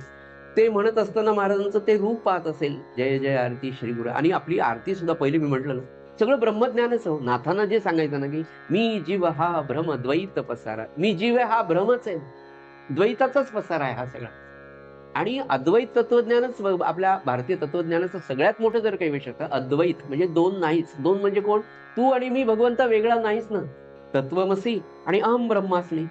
ते म्हणत असताना महाराजांचं ते रूप पाहत असेल, जय जय आरती श्री गुरु. आणि आपली आरती सुद्धा पहिली मी म्हटलं ना, सगळं ब्रह्मज्ञानच हो. नाथांना जे सांगायचं ना, की मी जीव हा भ्रम द्वैत पसारा, मी जीव आहे हा भ्रमच आहे, द्वैताचाच पसारा आहे हा सगळा. आणि अद्वैत तत्वज्ञानच आपल्या भारतीय तत्वज्ञानाचं सगळ्यात मोठं जर काही विषय असतं, अद्वैत म्हणजे दोन नाहीच. दोन म्हणजे कोण? तू आणि मी भगवंता वेगळा नाहीच ना. तत्वमसी आणि अहम ब्रह्मास्मी,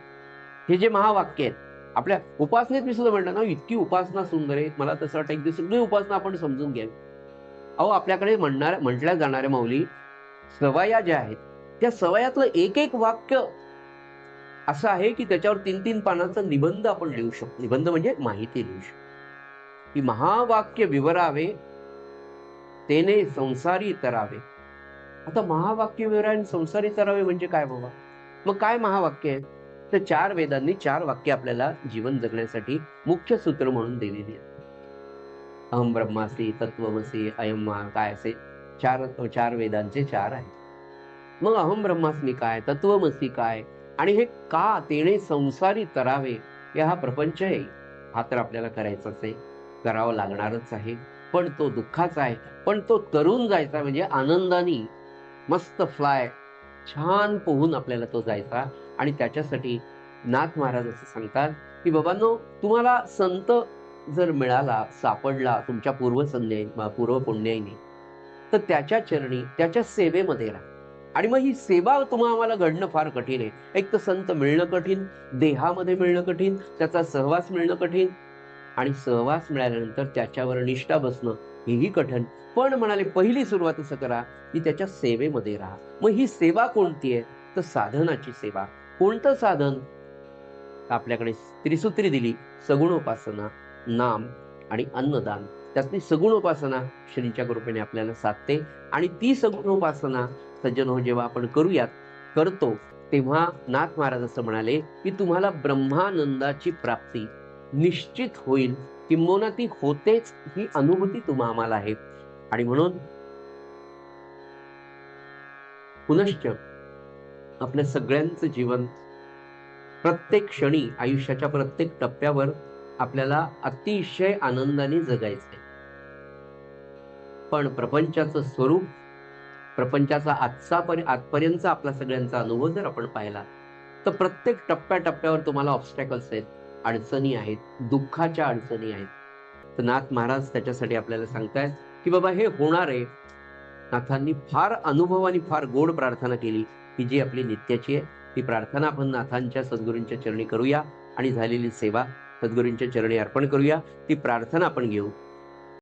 हे जे महावाक्य आहेत. आपल्या उपासनेत मी सुद्धा म्हणलं ना, इतकी उपासना सुंदर आहे. मला तसं वाटतं की सगळी उपासना आपण समजून घ्यावी. अहो, आपल्याकडे म्हटल्या जाणाऱ्या माऊली सवया ज्या आहेत, त्या सवयातलं एक वाक्य असं आहे की त्याच्यावर 3-3 पानाचा निबंध आपण लिहू शकतो. निबंध म्हणजे माहिती लिहू शकतो. की महावाक्य विवरावे तेने संसारी तरावे. आता महावाक्य विवरावे संसारी तरावे म्हणजे काय बाबा? मग काय महावाक्य आहे? तर 4 वेदांनी 4 वाक्य आपल्याला जीवन जगण्यासाठी मुख्य सूत्र म्हणून दिलेली आहेत. अहम ब्रह्मास्मी, तत्वमसी, अयम काय असे 4 वेदांचे 4 आहेत. मग अहम ब्रह्मास्मी काय, तत्वमसी काय, आणि हे का तेने संसारी तरावे, हे हा प्रपंच आहे, हा तर आपल्याला करायचाच आहे, करावा लागणारच आहे, पण तो दुःखाचा आहे. पण तो तरुण जायचा म्हणजे आनंदाने मस्त फ्लाय छान पोहून आपल्याला तो जायचा. आणि त्याच्यासाठी नाथ महाराज असं सांगतात की बाबांनो, तुम्हाला संत जर मिळाला, सापडला तुमच्या पूर्व पुण्याईने, तर त्याच्या चरणी, त्याच्या सेवेमध्ये राहा. आणि मग ही सेवा आम्हाला घडणं फार कठीण आहे. एक तर संत मिळणं कठीण, देहामध्ये मिळणं कठीण, त्याचा सहवास मिळणं कठीण, आणि सहवास मिळाल्यानंतर त्याच्यावर निष्ठा बसणं हेही कठीण. पण म्हणाले पहिली सुरुवात असं करा की त्याच्या सेवेमध्ये राहा. मग ही सेवा कोणती आहे? तर साधनाची सेवा. कोणतं साधन? आपल्याकडे त्रिसूत्री दिली, सगुणोपासना, नाम आणि अन्नदान. त्यातली सगुण उपासना श्रींच्या कृपेने आपल्याला साधते. आणि ती सगुण उपासना सज्जन हो जेव्हा आपण करतो तेव्हा नाथ महाराज असं म्हणाले की तुम्हाला ब्रह्मानंदाची प्राप्ती निश्चित होईल, किंबहुना ती होतेच, ही अनुभूती आम्हाला आहे. आणि म्हणून पुनश्च आपल्या सगळ्यांचं जीवन प्रत्येक क्षणी, आयुष्याच्या प्रत्येक टप्प्यावर आपल्याला अतिशय आनंदाने जगायचंय. पण प्रपंचाचं स्वरूप, प्रपंचाचा आजपर्यंतचा आपला सगळ्यांचा अनुभव जर आपण पाहिला तर प्रत्येक टप्प्याटप्प्यावर तुम्हाला ऑब्स्टॅकल्स आहेत, अडचणी आहेत, दुःखाच्या अडचणी आहेत. तर नाथ महाराज त्याच्यासाठी आपल्याला सांगतायत की बाबा हे होणार आहे. नाथांनी फार अनुभवाने फार गोड प्रार्थना केली की जी आपली नित्याची आहे. ती प्रार्थना आपण नाथांच्या सद्गुरूंच्या चरणी करूया आणि झालेली सेवा सद्गुरूंच्या चरणी अर्पण करूया. ती प्रार्थना आपण घेऊ.